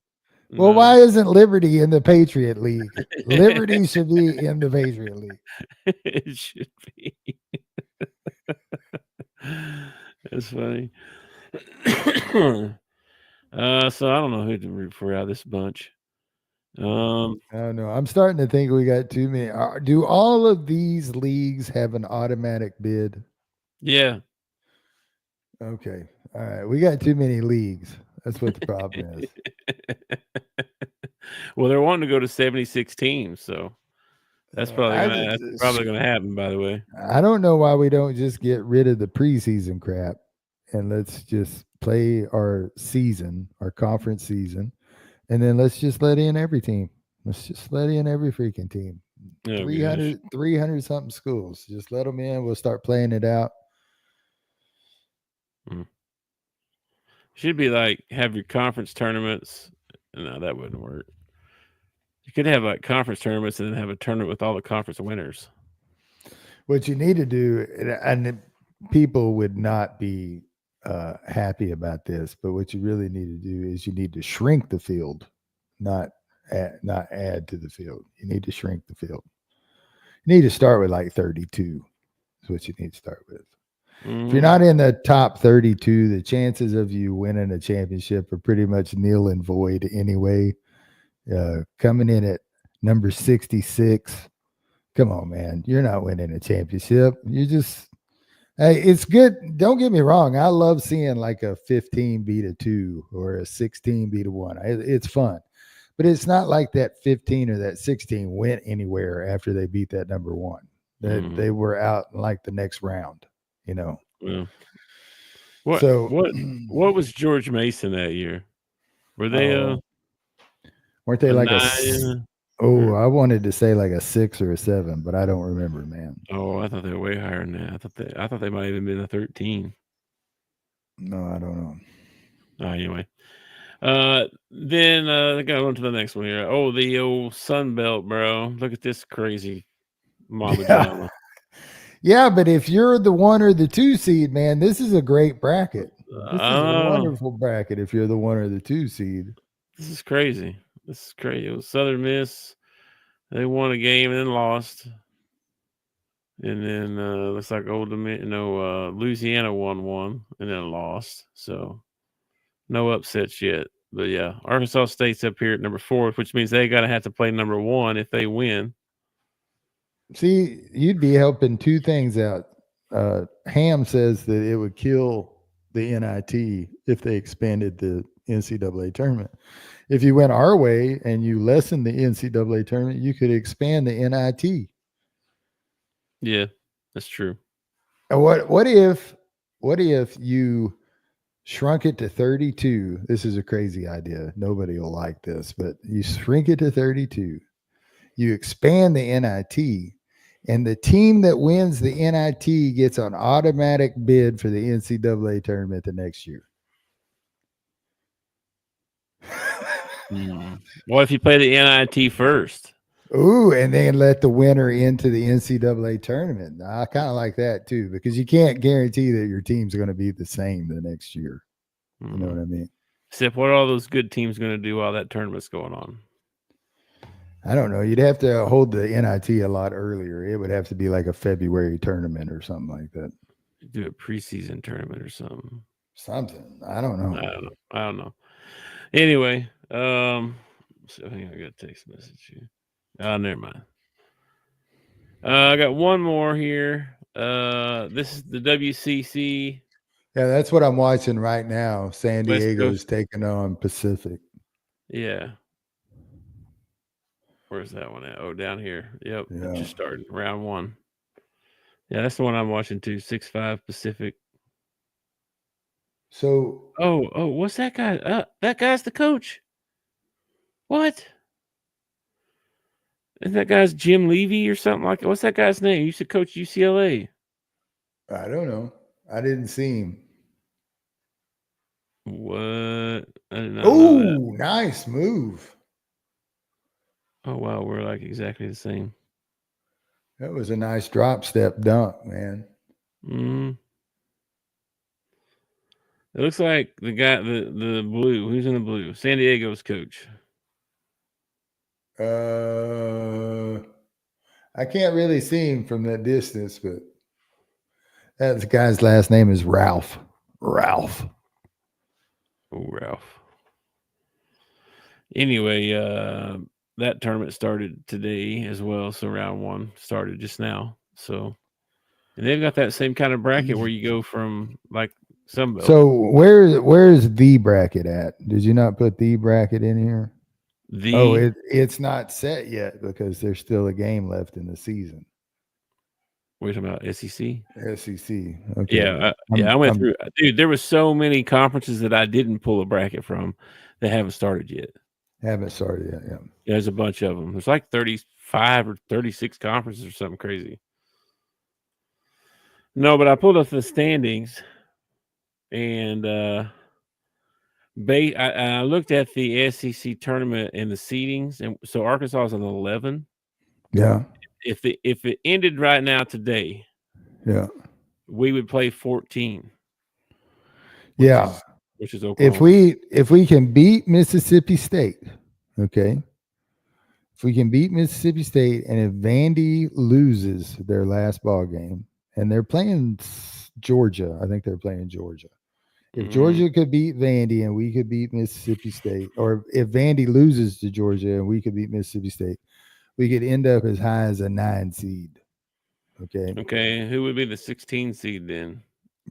Well,
No.
why isn't Liberty in the Patriot League? Liberty should be in the Patriot League.
It should be. That's funny. So I don't know who to root for out of this bunch.
I don't know. I'm starting to think we got too many. Do all of these leagues have an automatic bid?
Yeah.
Okay. All right. We got too many leagues. That's what the problem is.
Well, they're wanting to go to 76 teams, so that's probably going to happen, by the way.
I don't know why we don't just get rid of the preseason crap and let's just play our season, our conference season, and then let's just let in every team. Let's just let in every freaking team. 300 something schools. Just let them in. We'll start playing it out.
Should be like have your conference tournaments. No, that wouldn't work. You could have like conference tournaments and then have a tournament with all the conference winners.
What you need to do, and people would not be happy about this, but what you really need to do is you need to shrink the field, not add to the field. You need to shrink the field. You need to start with like 32 is what you need to start with. If you're not in the top 32, the chances of you winning a championship are pretty much nil and void anyway. Coming in at number 66, come on, man. You're not winning a championship. You just, hey, it's good. Don't get me wrong. I love seeing like a 15 beat a 2 or a 16 beat a 1. It's fun. But it's not like that 15 or that 16 went anywhere after they beat that number 1. They were out in like the next round. You know,
yeah. What was George Mason that year? Were they
weren't they like 9? I wanted to say like a 6 or a 7, but I don't remember, man.
Oh, I thought they were way higher than that. I thought they might have even been a 13.
No, I don't know.
Anyway, then I got on to the next one here. Oh, the old Sun Belt, bro. Look at this crazy mama drama.
Yeah, but if you're the 1 or the 2 seed, man, this is a great bracket. This is a wonderful bracket if you're the 1 or the 2 seed.
This is crazy. It was Southern Miss. They won a game and then lost. And then looks like Louisiana won one and then lost. So no upsets yet. But yeah, Arkansas State's up here at number 4, which means they gotta have to play number 1 if they win.
See, you'd be helping 2 things out. Ham says that it would kill the NIT if they expanded the NCAA tournament. If you went our way and you lessen the NCAA tournament, you could expand the NIT.
Yeah, that's true.
And what if you shrunk it to 32? This is a crazy idea. Nobody will like this, but you shrink it to 32. You expand the NIT, and the team that wins the NIT gets an automatic bid for the NCAA tournament the next year.
What if you play the NIT first?
Ooh, and then let the winner into the NCAA tournament. I kind of like that too, because you can't guarantee that your team's going to be the same the next year. You know what I mean?
Except, what are all those good teams going to do while that tournament's going on?
I don't know. You'd have to hold the NIT a lot earlier. It would have to be like a February tournament or something like that.
Do a preseason tournament or something.
Something. I don't know.
I don't know. Anyway, so I think I got a text message here. Oh, never mind. I got one more here. This is the WCC.
Yeah, that's what I'm watching right now. San
West
Diego's
Coast.
taking on Pacific.
Yeah. Where's that one at? Oh, down here. Yep.
Yeah.
It just started round 1. Yeah, that's the one I'm watching too. 6-5 Pacific.
So
Oh, what's that guy? That guy's the coach. What? Is that guy's Jim Levy or something like that? What's that guy's name? He used to coach UCLA.
I don't know. I didn't see him.
What? I did not know that.
Oh, nice move.
Oh, wow. We're like exactly the same.
That was a nice drop step dunk, man.
Mm. It looks like the guy, the blue. Who's in the blue? San Diego's coach.
I can't really see him from that distance, but that guy's last name is Ralph. Ralph.
Oh, Ralph. Anyway, that tournament started today as well. So round 1 started just now. So, and they've got that same kind of bracket where you go from like some.
So where's the bracket at? Did you not put the bracket in here? It's not set yet because there's still a game left in the season.
We're talking about SEC.
SEC. Okay.
Yeah, I went through. Dude, there was so many conferences that I didn't pull a bracket from that haven't started yet.
Haven't started yet. Yeah.
There's a bunch of them. There's like 35 or 36 conferences or something crazy. No, but I pulled up the standings, and I looked at the SEC tournament and the seedings, and so Arkansas is an 11.
Yeah.
If it ended right now today,
yeah,
we would play 14. Which is
Oklahoma. If we can beat Mississippi State, okay. If we can beat Mississippi State, and if Vandy loses their last ball game, and they're playing Georgia, I think they're playing Georgia. If Georgia could beat Vandy and we could beat Mississippi State, or if Vandy loses to Georgia and we could beat Mississippi State, we could end up as high as a 9 seed. Okay.
Okay. Who would be the 16 seed then?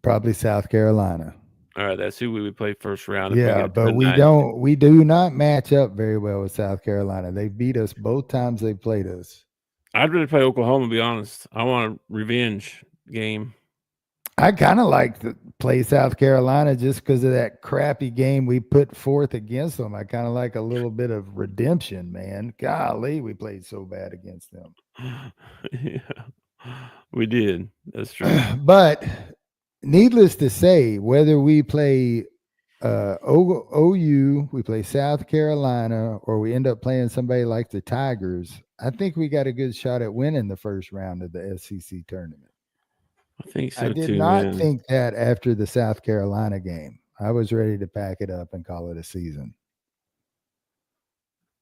Probably South Carolina.
All right, that's who we would play first round.
Yeah, but we do not match up very well with South Carolina. They beat us both times they played us.
I'd rather play Oklahoma, to be honest. I want a revenge game.
I kind of like to play South Carolina just because of that crappy game we put forth against them. I kind of like a little bit of redemption, man. Golly, we played so bad against them.
Yeah, we did. That's true.
But needless to say, whether we play OU, we play South Carolina, or we end up playing somebody like the Tigers, I think we got a good shot at winning the first round of the SEC tournament.
I think so,
I did
too,
not
man.
think that after the South Carolina game. I was ready to pack it up and call it a season.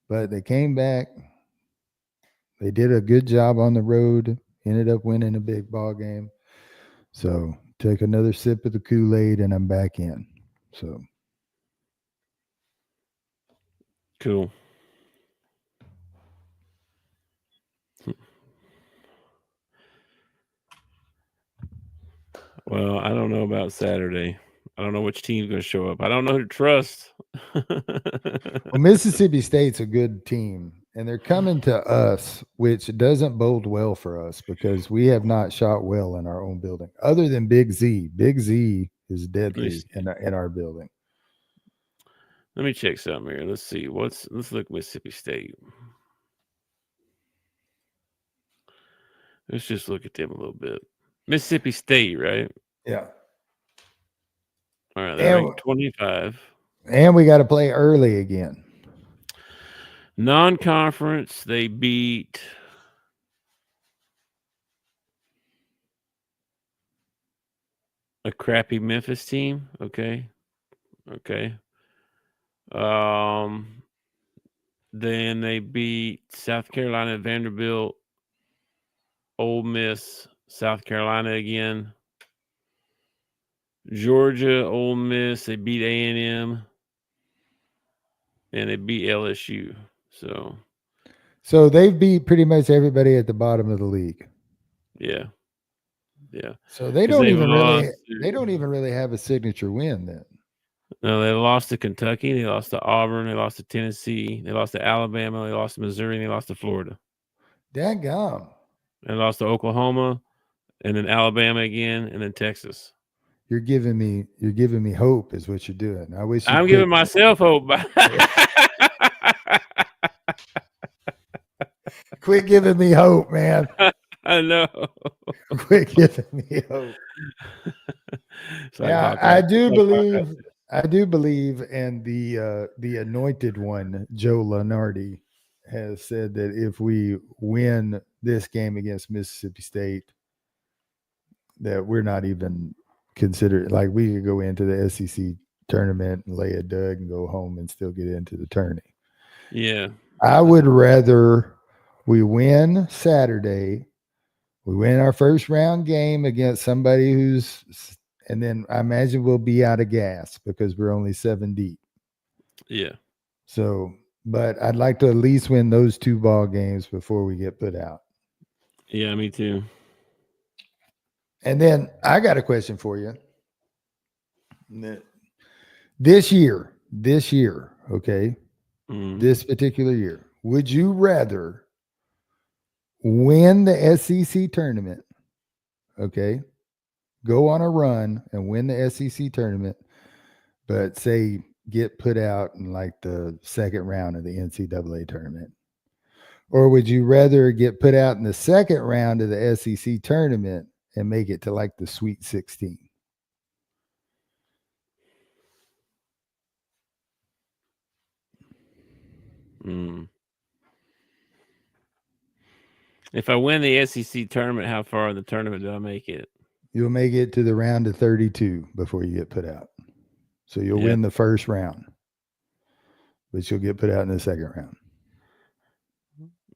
But they came back. They did a good job on the road, ended up winning a big ball game. So take another sip of the Kool-Aid and I'm back in. So
cool. Well, I don't know about Saturday. I don't know which team's going to show up. I don't know who to trust.
Well, Mississippi State's a good team, and they're coming to us, which doesn't bode well for us because we have not shot well in our own building, other than Big Z. Big Z is deadly in our building.
Let me check something here. Let's see. Let's look Mississippi State. Let's just look at them a little bit. Mississippi State, right?
Yeah.
All right, they're ranked 25.
And we got to play early again.
Non-conference, they beat a crappy Memphis team. Okay. Then they beat South Carolina, Vanderbilt, Ole Miss, South Carolina again, Georgia, Ole Miss. They beat A&M, and they beat LSU.
So they've beat pretty much everybody at the bottom of the league.
Yeah.
So they
'Cause
don't
they've
even
lost
really have a signature win then.
No, they lost to Kentucky. They lost to Auburn. They lost to Tennessee. They lost to Alabama. They lost to Missouri. And they lost to Florida.
Dadgum.
They lost to Oklahoma, and then Alabama again, and then Texas.
You're giving me hope is what you're doing. I wish
I'm giving myself hope.
Quit giving me hope, man.
I know.
Quit giving me hope. Yeah, I do believe, and the anointed one, Joe Lunardi, has said that if we win this game against Mississippi State, that we're not even considered, like we could go into the SEC tournament and lay a dud and go home and still get into the tourney.
Yeah.
I would rather we win Saturday, we win our first round game against somebody and then I imagine we'll be out of gas because we're only 7 deep.
Yeah.
So, but I'd like to at least win those 2 ball games before we get put out.
Yeah, me too.
And then I got a question for you. This year, okay, this particular year, would you rather win the SEC tournament, okay, go on a run and win the SEC tournament, but say get put out in like the second round of the NCAA tournament? Or would you rather get put out in the second round of the SEC tournament and make it to like the Sweet 16?
If I win the SEC tournament, how far in the tournament do I make it?
You'll make it to the round of 32 before you get put out. So you'll win the first round, but you'll get put out in the second round.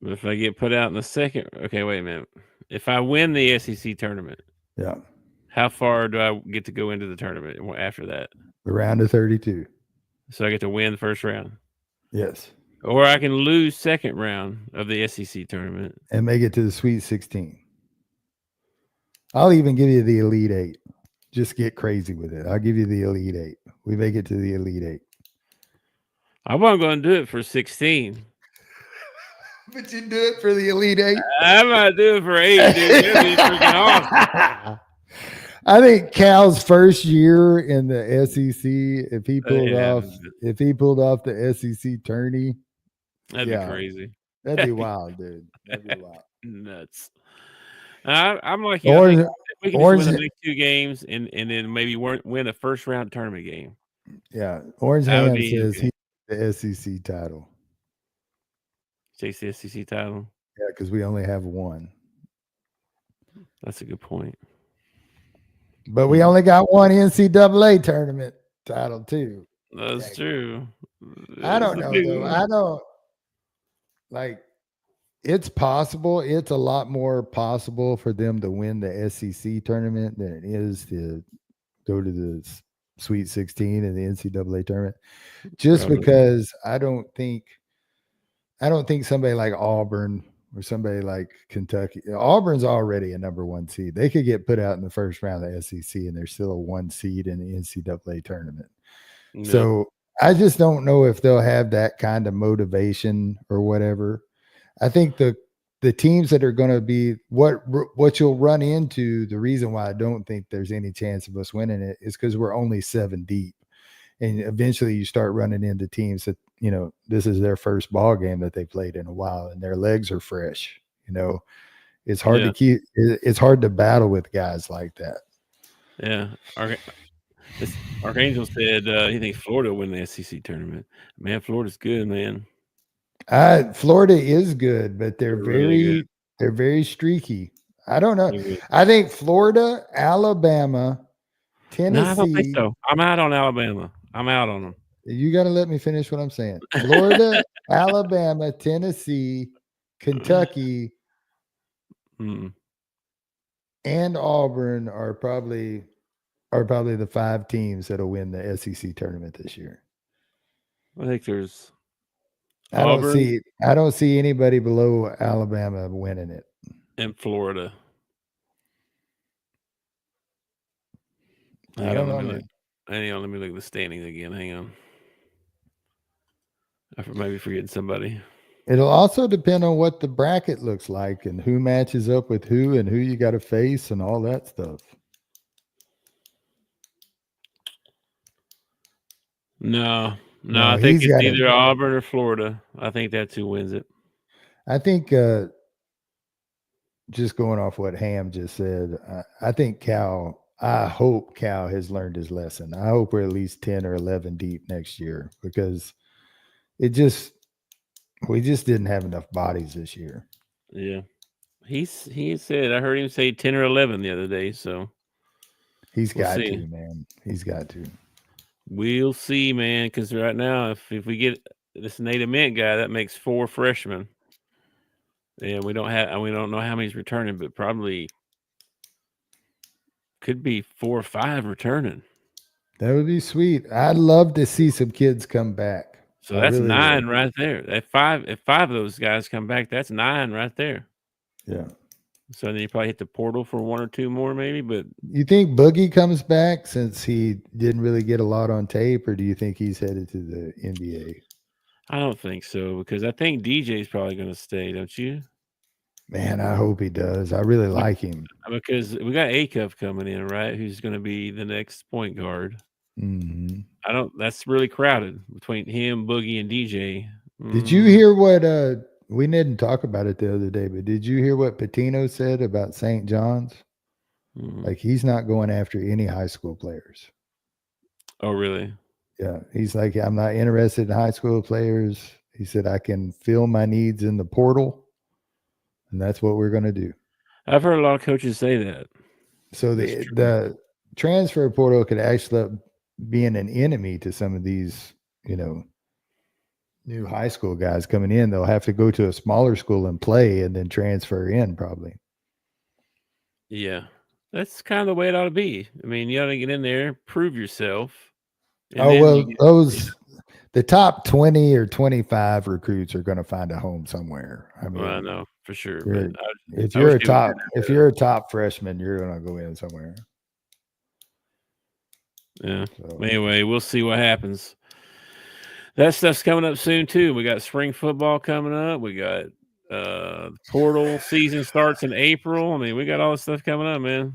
But if I get put out in the second, okay, wait a minute. If I win the SEC tournament, how far do I get to go into the tournament after that?
The round of 32.
So I get to win the first round?
Yes.
Or I can lose second round of the SEC tournament
and make it to the Sweet 16. I'll even give you the Elite 8. Just get crazy with it. I'll give you the Elite 8. We make it to the Elite 8.
I wasn't going to do it for 16.
But you do it for the Elite 8?
I might do it for 8, dude. That'd be freaking awesome.
I think Cal's first year in the SEC, if he pulled off the SEC tourney,
that'd be crazy.
That'd be wild, dude. That'd be wild.
Nuts. I'm like you. I think if we can just win the next 2 games and then maybe win a first round tournament game.
Yeah. Orange Ham says he the SEC title.
Chase the SEC title.
Yeah, because we only have one.
That's a good point.
But we only got one NCAA tournament title too.
That's true.
I don't know though. I don't like. It's possible. It's a lot more possible for them to win the SEC tournament than it is to go to the Sweet 16 and the NCAA tournament. Just because I don't think somebody like Auburn or somebody like Kentucky. Auburn's already a number 1 seed. They could get put out in the first round of the SEC and they're still a 1 seed in the NCAA tournament. No. So I just don't know if they'll have that kind of motivation or whatever. I think the teams that are going to be what you'll run into, the reason why I don't think there's any chance of us winning it is because we're only 7 deep. And eventually you start running into teams that, you know, this is their first ball game that they played in a while and their legs are fresh. You know, it's hard to keep, it's hard to battle with guys like that.
Yeah. Archangel said he thinks Florida will win the SEC tournament. Man, Florida's good, man.
Florida is good, but they're very streaky. I don't know. I think Florida, Alabama, Tennessee.
No, I don't think so. I'm out on Alabama. I'm out on them.
You got to let me finish what I'm saying. Florida, Alabama, Tennessee, Kentucky,
Mm.
and Auburn are probably the 5 teams that'll win the SEC tournament this year.
I think there's
I don't
Auburn
see anybody below Alabama winning it.
and Florida.
I don't know, man.
Hang on, let me look at the standings again. Hang on. I maybe forgetting somebody.
It'll also depend on what the bracket looks like and who matches up with who and who you got to face and all that stuff.
No, I think it's either
got
Auburn or Florida. I think that's who wins it.
I think just going off what Ham just said, I think I hope Cal has learned his lesson. I hope we're at least 10 or 11 deep next year because we just didn't have enough bodies this year.
Yeah. He said, I heard him say 10 or 11 the other day, so
he's got to, man. He's got to.
We'll see, man, because right now, if we get this Native Mint guy, that makes 4 freshmen. And we don't know how many's returning, but probably could be 4 or 5 returning.
That would be sweet. I'd love to see some kids come back.
So that's really 9 right there. If 5 of those guys come back, that's 9 right there.
Yeah.
So then you probably hit the portal for 1 or 2 more, maybe. But
you think Boogie comes back since he didn't really get a lot on tape, or do you think he's headed to the NBA?
I don't think so because I think DJ's probably going to stay, don't you?
Man, I hope he does. I really like him
because we got Acuff coming in, right? Who's going to be the next point guard?
Mm-hmm.
That's really crowded between him, Boogie, and DJ.
Did you hear what? We didn't talk about it the other day, but did you hear what Pitino said about St. John's? Like he's not going after any high school players.
Oh, really?
Yeah, he's like, I'm not interested in high school players. He said I can fill my needs in the portal. And that's what we're going to do.
I've heard a lot of coaches say that.
So the transfer portal could actually be an enemy to some of these, new high school guys coming in. They'll have to go to a smaller school and play and then transfer in probably.
Yeah, that's kind of the way it ought to be. I mean, you ought to get in there, prove yourself.
The top 20 or 25 recruits are going to find a home somewhere. I mean,
I know for sure.
If you're a top freshman, you're going to go in somewhere.
Yeah. So. Anyway, we'll see what happens. That stuff's coming up soon too. We got spring football coming up. We got portal season starts in April. I mean, we got all this stuff coming up, man.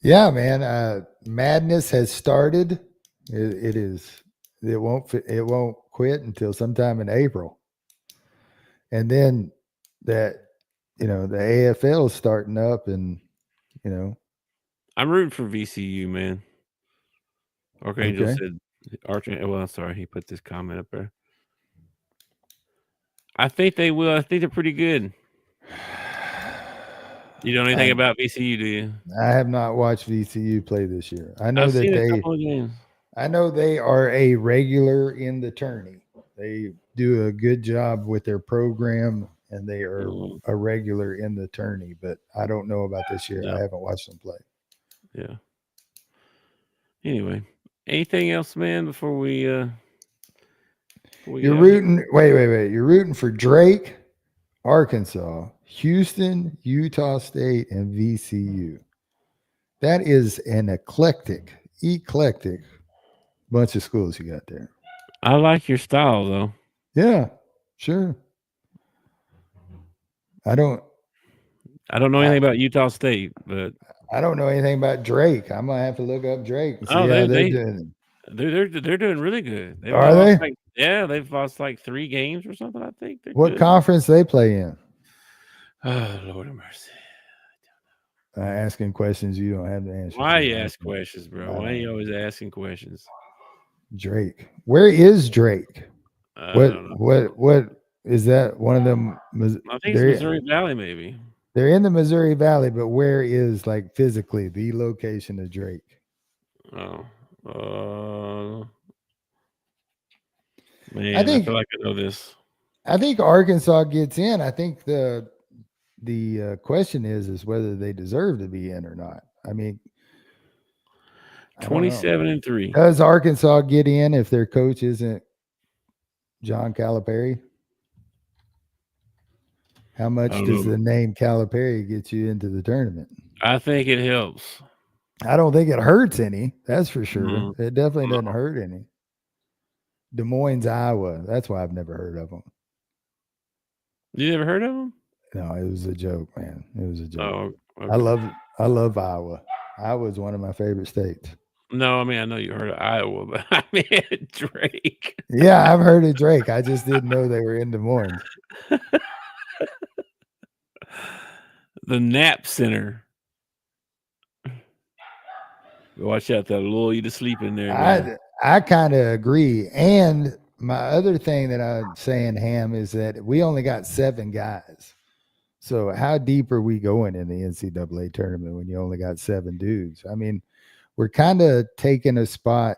Yeah, man. Madness has started. It won't quit until sometime in April. And then the AFL is starting up and,
I'm rooting for VCU, man. Archangel said, well, I'm sorry. He put this comment up there. I think they will. I think they're pretty good. You know anything about VCU, do you?
I have not watched VCU play this year. I know that
a couple of games.
I know they are a regular in the tourney. They do a good job with their program, and they are a regular in the tourney. But I don't know about this year. I haven't watched them play.
Yeah. Anyway, anything else, man? Before we
you're rooting. Wait. You're rooting for Drake, Arkansas, Houston, Utah State, and VCU. That is an eclectic bunch of schools you got there.
I like your style, though.
Yeah, sure. I don't
know anything about Utah State, but
I don't know anything about Drake. I'm gonna have to look up Drake and see how they're doing.
They're doing really good.
Are they?
They've lost like 3 games or something. I think.
What conference they play in?
Oh, Lord have mercy.
Asking questions you don't have to answer.
Why you ask questions, bro? Why are you always asking questions?
Drake. Where is Drake? What is that? One of them?
I think it's Missouri Valley, maybe.
They're in the Missouri Valley, but where is physically the location of Drake?
Oh, Man,
I think
feel like I know this.
I think Arkansas gets in. I think the question is whether they deserve to be in or not. I mean, I don't know.
27-3.
Does Arkansas get in if their coach isn't John Calipari? How much
I don't
does
know.
the name Calipari get you into the tournament?
I think it helps.
I don't think it hurts any. That's for sure.
Mm.
It definitely
No.
doesn't hurt any. Des Moines, Iowa. That's why I've never heard of them.
You never heard of them?
No, it was a joke, man. It was a joke.
Oh, okay.
I love Iowa. Iowa is one of my favorite states.
No, I mean I know you heard of Iowa, but I mean Drake.
Yeah, I've heard of Drake. I just didn't know they were in Des Moines.
The Nap Center. Watch out, that'll lull you to sleep in there. Man.
I kind of agree. And my other thing that I'm saying, Ham, is that we only got 7 guys. So how deep are we going in the NCAA tournament when you only got 7 dudes? I mean, we're kind of taking a spot.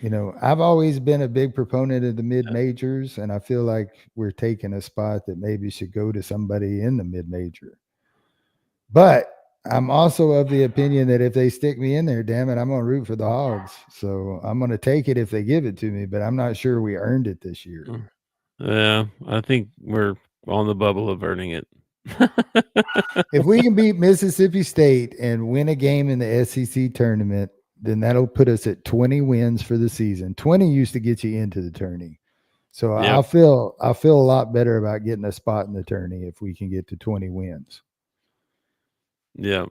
You know, I've always been a big proponent of the mid-majors, and I feel like we're taking a spot that maybe should go to somebody in the mid-major. But I'm also of the opinion that if they stick me in there, damn it, I'm going to root for the Hogs. So I'm going to take it if they give it to me, but I'm not sure we earned it this year.
Yeah, I think we're on the bubble of earning it.
If we can beat Mississippi State and win a game in the SEC tournament, then that'll put us at 20 wins for the season. 20 used to get you into the tourney. So
Yep.
I'll feel a lot better about getting a spot in the tourney if we can get to 20 wins.
Yeah.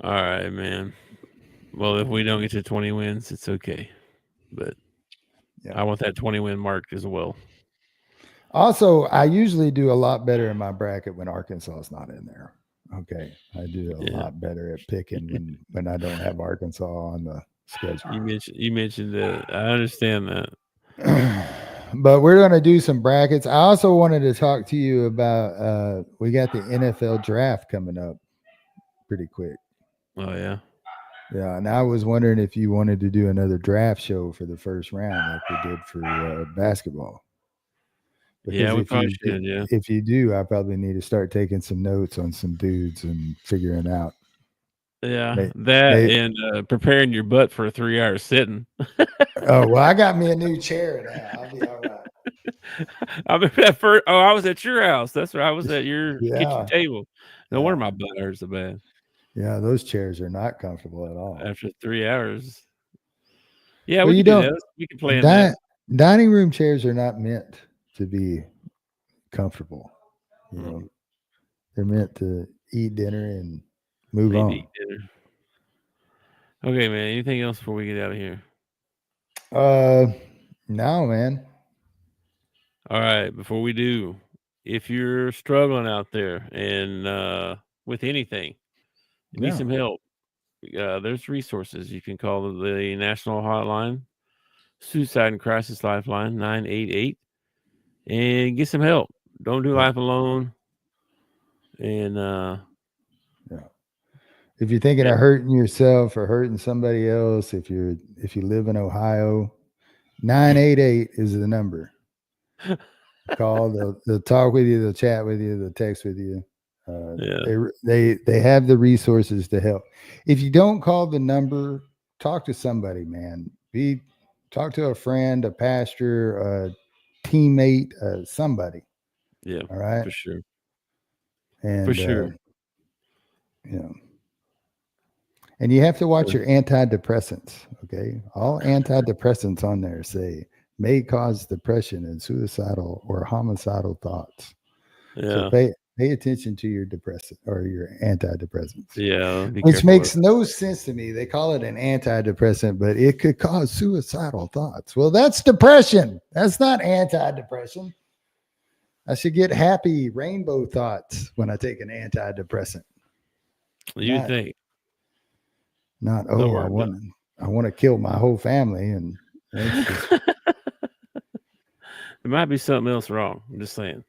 All right, man. Well, if we don't get to 20 wins, it's okay. But
Yeah.
I want that 20 win mark as well.
Also, I usually do a lot better in my bracket when Arkansas is not in there. Okay. I do a lot better at picking when I don't have Arkansas on the schedule.
You mentioned that. I understand that.
But we're going to do some brackets. I also wanted to talk to you about we got the NFL draft coming up pretty quick.
Oh, yeah.
Yeah, and I was wondering if you wanted to do another draft show for the first round like we did for basketball. Because
Yeah, we probably should, yeah.
If you do, I probably need to start taking some notes on some dudes and figuring out.
Yeah, and preparing your butt for a 3-hour sitting.
Oh, well, I got me a new chair now. I'll be all right.
I was at your house. That's where I was at your kitchen table. No wonder my butt hurts so bad.
Yeah, those chairs are not comfortable at all.
After 3 hours. Yeah,
well,
we can plan that.
Dining room chairs are not meant to be comfortable. You know, they're meant to eat dinner and move on.
Eat dinner. Okay, man. Anything else before we get out of here?
No, man.
All right. Before we do, if you're struggling out there and with anything, you need some help. There's resources. You can call the National Hotline, Suicide and Crisis Lifeline 988, and get some help. Don't do life alone. And
if you're thinking of hurting yourself or hurting somebody else, if you live in Ohio, 988 is the number. Call. They'll talk with you. They'll chat with you. They'll text with you. They have the resources to help. If you don't call the number, talk to somebody, man. Talk to a friend, a pastor, a teammate, somebody.
Yeah.
All right.
For sure.
And
for sure.
And you have to watch your antidepressants. Okay. All antidepressants on there say may cause depression and suicidal or homicidal thoughts.
Yeah.
So pay attention to your depressant or your antidepressants.
Yeah.
Which makes no sense to me. They call it an antidepressant, but it could cause suicidal thoughts. Well, that's depression. That's not antidepressant. I should get happy rainbow thoughts when I take an antidepressant.
You think?
Not I want to kill my whole family, and
there might be something else wrong. I'm just saying.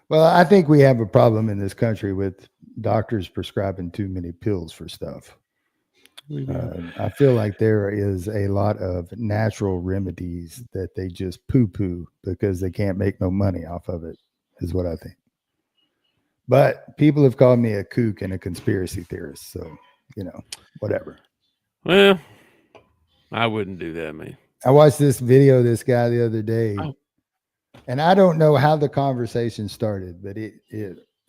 Well, I think we have a problem in this country with doctors prescribing too many pills for stuff. I feel like there is a lot of natural remedies that they just poo-poo because they can't make no money off of it, is what I think. But people have called me a kook and a conspiracy theorist, so whatever.
Well, I wouldn't do that, man.
I watched this video of this guy the other day, and I don't know how the conversation started, but it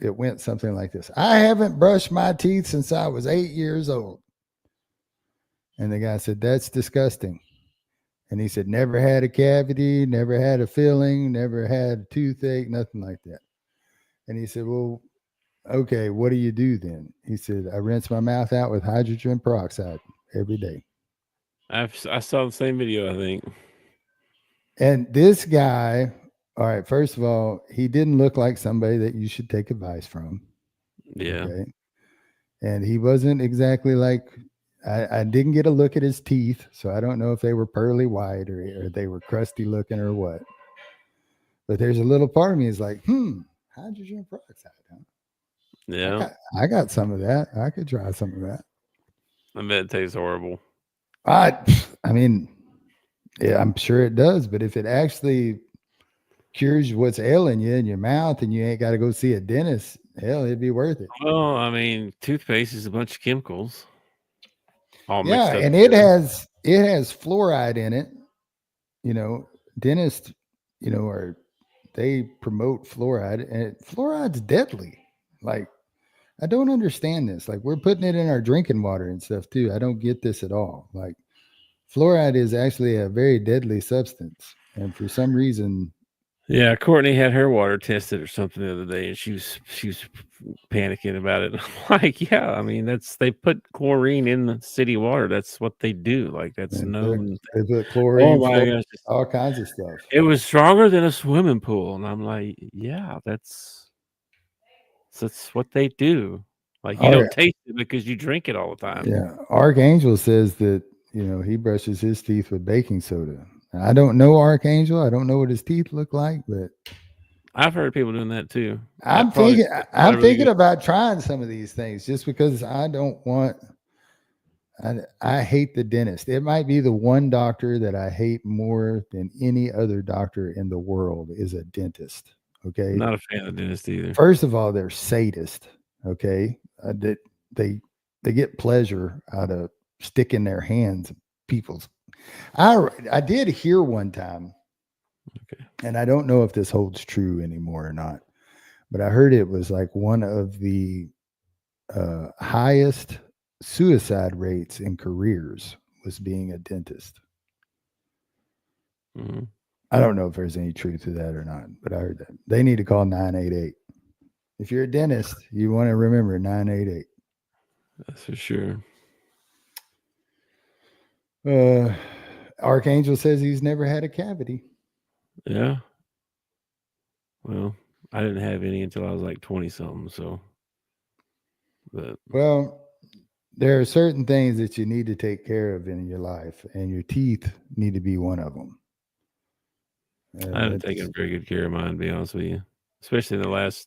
went something like this. I haven't brushed my teeth since I was 8 years old. And the guy said, that's disgusting. And he said, never had a cavity, never had a filling, never had a toothache, nothing like that. And he said, well, okay, what do you do then? He said, I rinse my mouth out with hydrogen peroxide every day.
I saw the same video, I think.
And this guy, all right, first of all, he didn't look like somebody that you should take advice from.
Yeah.
Okay? And he wasn't exactly like, I didn't get a look at his teeth, so I don't know if they were pearly white or they were crusty looking or what. But there's a little part of me is like, hydrogen peroxide, huh?
Yeah.
I got some of that. I could try some of that.
I bet it tastes horrible.
I mean, yeah, I'm sure it does. But if it actually cures what's ailing you in your mouth and you ain't got to go see a dentist, hell, it'd be worth it.
Well, I mean, toothpaste is a bunch of chemicals.
Yeah, and it has fluoride in it. Dentists, they promote fluoride, and fluoride's deadly. Like, I don't understand this. Like, we're putting it in our drinking water and stuff too. I don't get this at all. Like, fluoride is actually a very deadly substance, and for some reason,
yeah, Courtney had her water tested or something the other day, and she was panicking about it. I'm like, yeah, I mean, they put chlorine in the city water. That's what they do. Like, that's known.
They put chlorine,
oh my gosh,
all kinds of stuff.
It was stronger than a swimming pool, and I'm like, yeah, that's what they do. Like, you don't taste it because you drink it all the time.
Yeah, Archangel says that he brushes his teeth with baking soda. I don't know Archangel. I don't know what his teeth look like, but
I've heard people doing that too.
I'm thinking about trying some of these things just because I don't want. I hate the dentist. It might be the one doctor that I hate more than any other doctor in the world is a dentist. Okay,
I'm not a fan of dentists either.
First of all, they're sadists. Okay, that they get pleasure out of sticking their hands in people's. I did hear one time, and I don't know if this holds true anymore or not, but I heard it was like one of the highest suicide rates in careers was being a dentist.
Mm-hmm.
I don't know if there's any truth to that or not, but I heard that. They need to call 988. If you're a dentist, you want to remember 988.
That's for sure.
Archangel says he's never had a cavity.
Yeah. Well, I didn't have any until I was like 20-something. So,
well, there are certain things that you need to take care of in your life, and your teeth need to be one of them.
I haven't taken very good care of mine, to be honest with you, especially in the last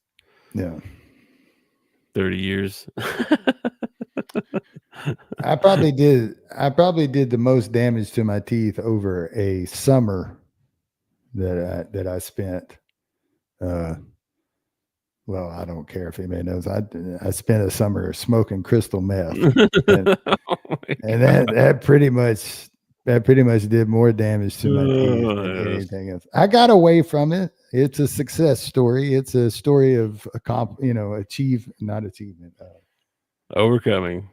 30 years.
I probably did the most damage to my teeth over a summer that I spent. Well, I don't care if anybody knows. I spent a summer smoking crystal meth, and that pretty much did more damage to my teeth than anything else. I got away from it. It's a success story. It's a story of overcoming.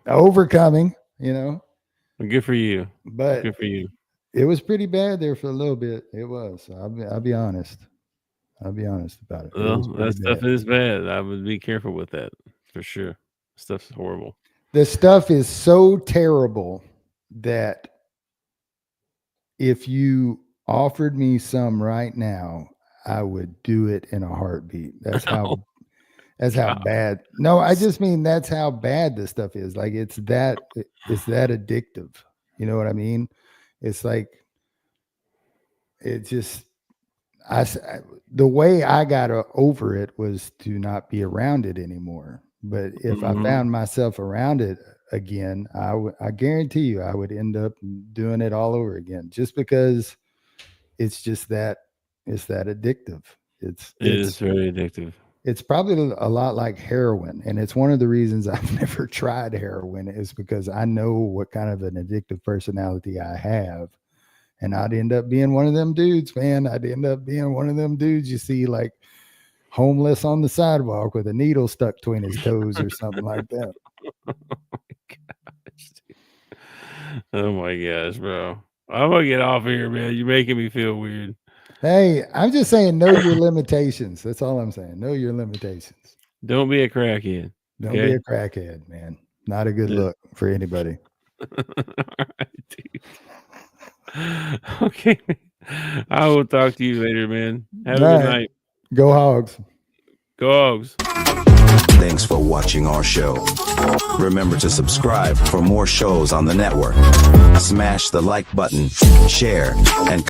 Good for you.
But
good for you.
It was pretty bad there for a little bit. It was. I'll be honest. I'll be honest about it.
Well, that stuff is bad. I would be careful with that for sure. Stuff's horrible.
The stuff is so terrible that if you offered me some right now, I would do it in a heartbeat. That's how bad. No, I just mean that's how bad this stuff is. Like it's that addictive. You know what I mean? It's like the way I got over it was to not be around it anymore. But if I found myself around it again, I guarantee you I would end up doing it all over again, just because it's that addictive.
It is very addictive.
It's probably a lot like heroin, and it's one of the reasons I've never tried heroin, is because I know what kind of an addictive personality I have, and I'd end up being one of them dudes, man. I'd end up being one of them dudes you see like homeless on the sidewalk with a needle stuck between his toes or something like that.
Oh my gosh, bro. I'm gonna get off here, man. You're making me feel weird.
Hey, I'm just saying, know your limitations. That's all I'm saying. Know your limitations.
Don't be a crackhead.
Don't be a crackhead, man. Not a good look for anybody.
All right, dude. Okay. I will talk to you later, man. Have a good night.
Go Hogs.
Go Hogs.
Thanks for watching our show. Remember to subscribe for more shows on the network. Smash the like button, share, and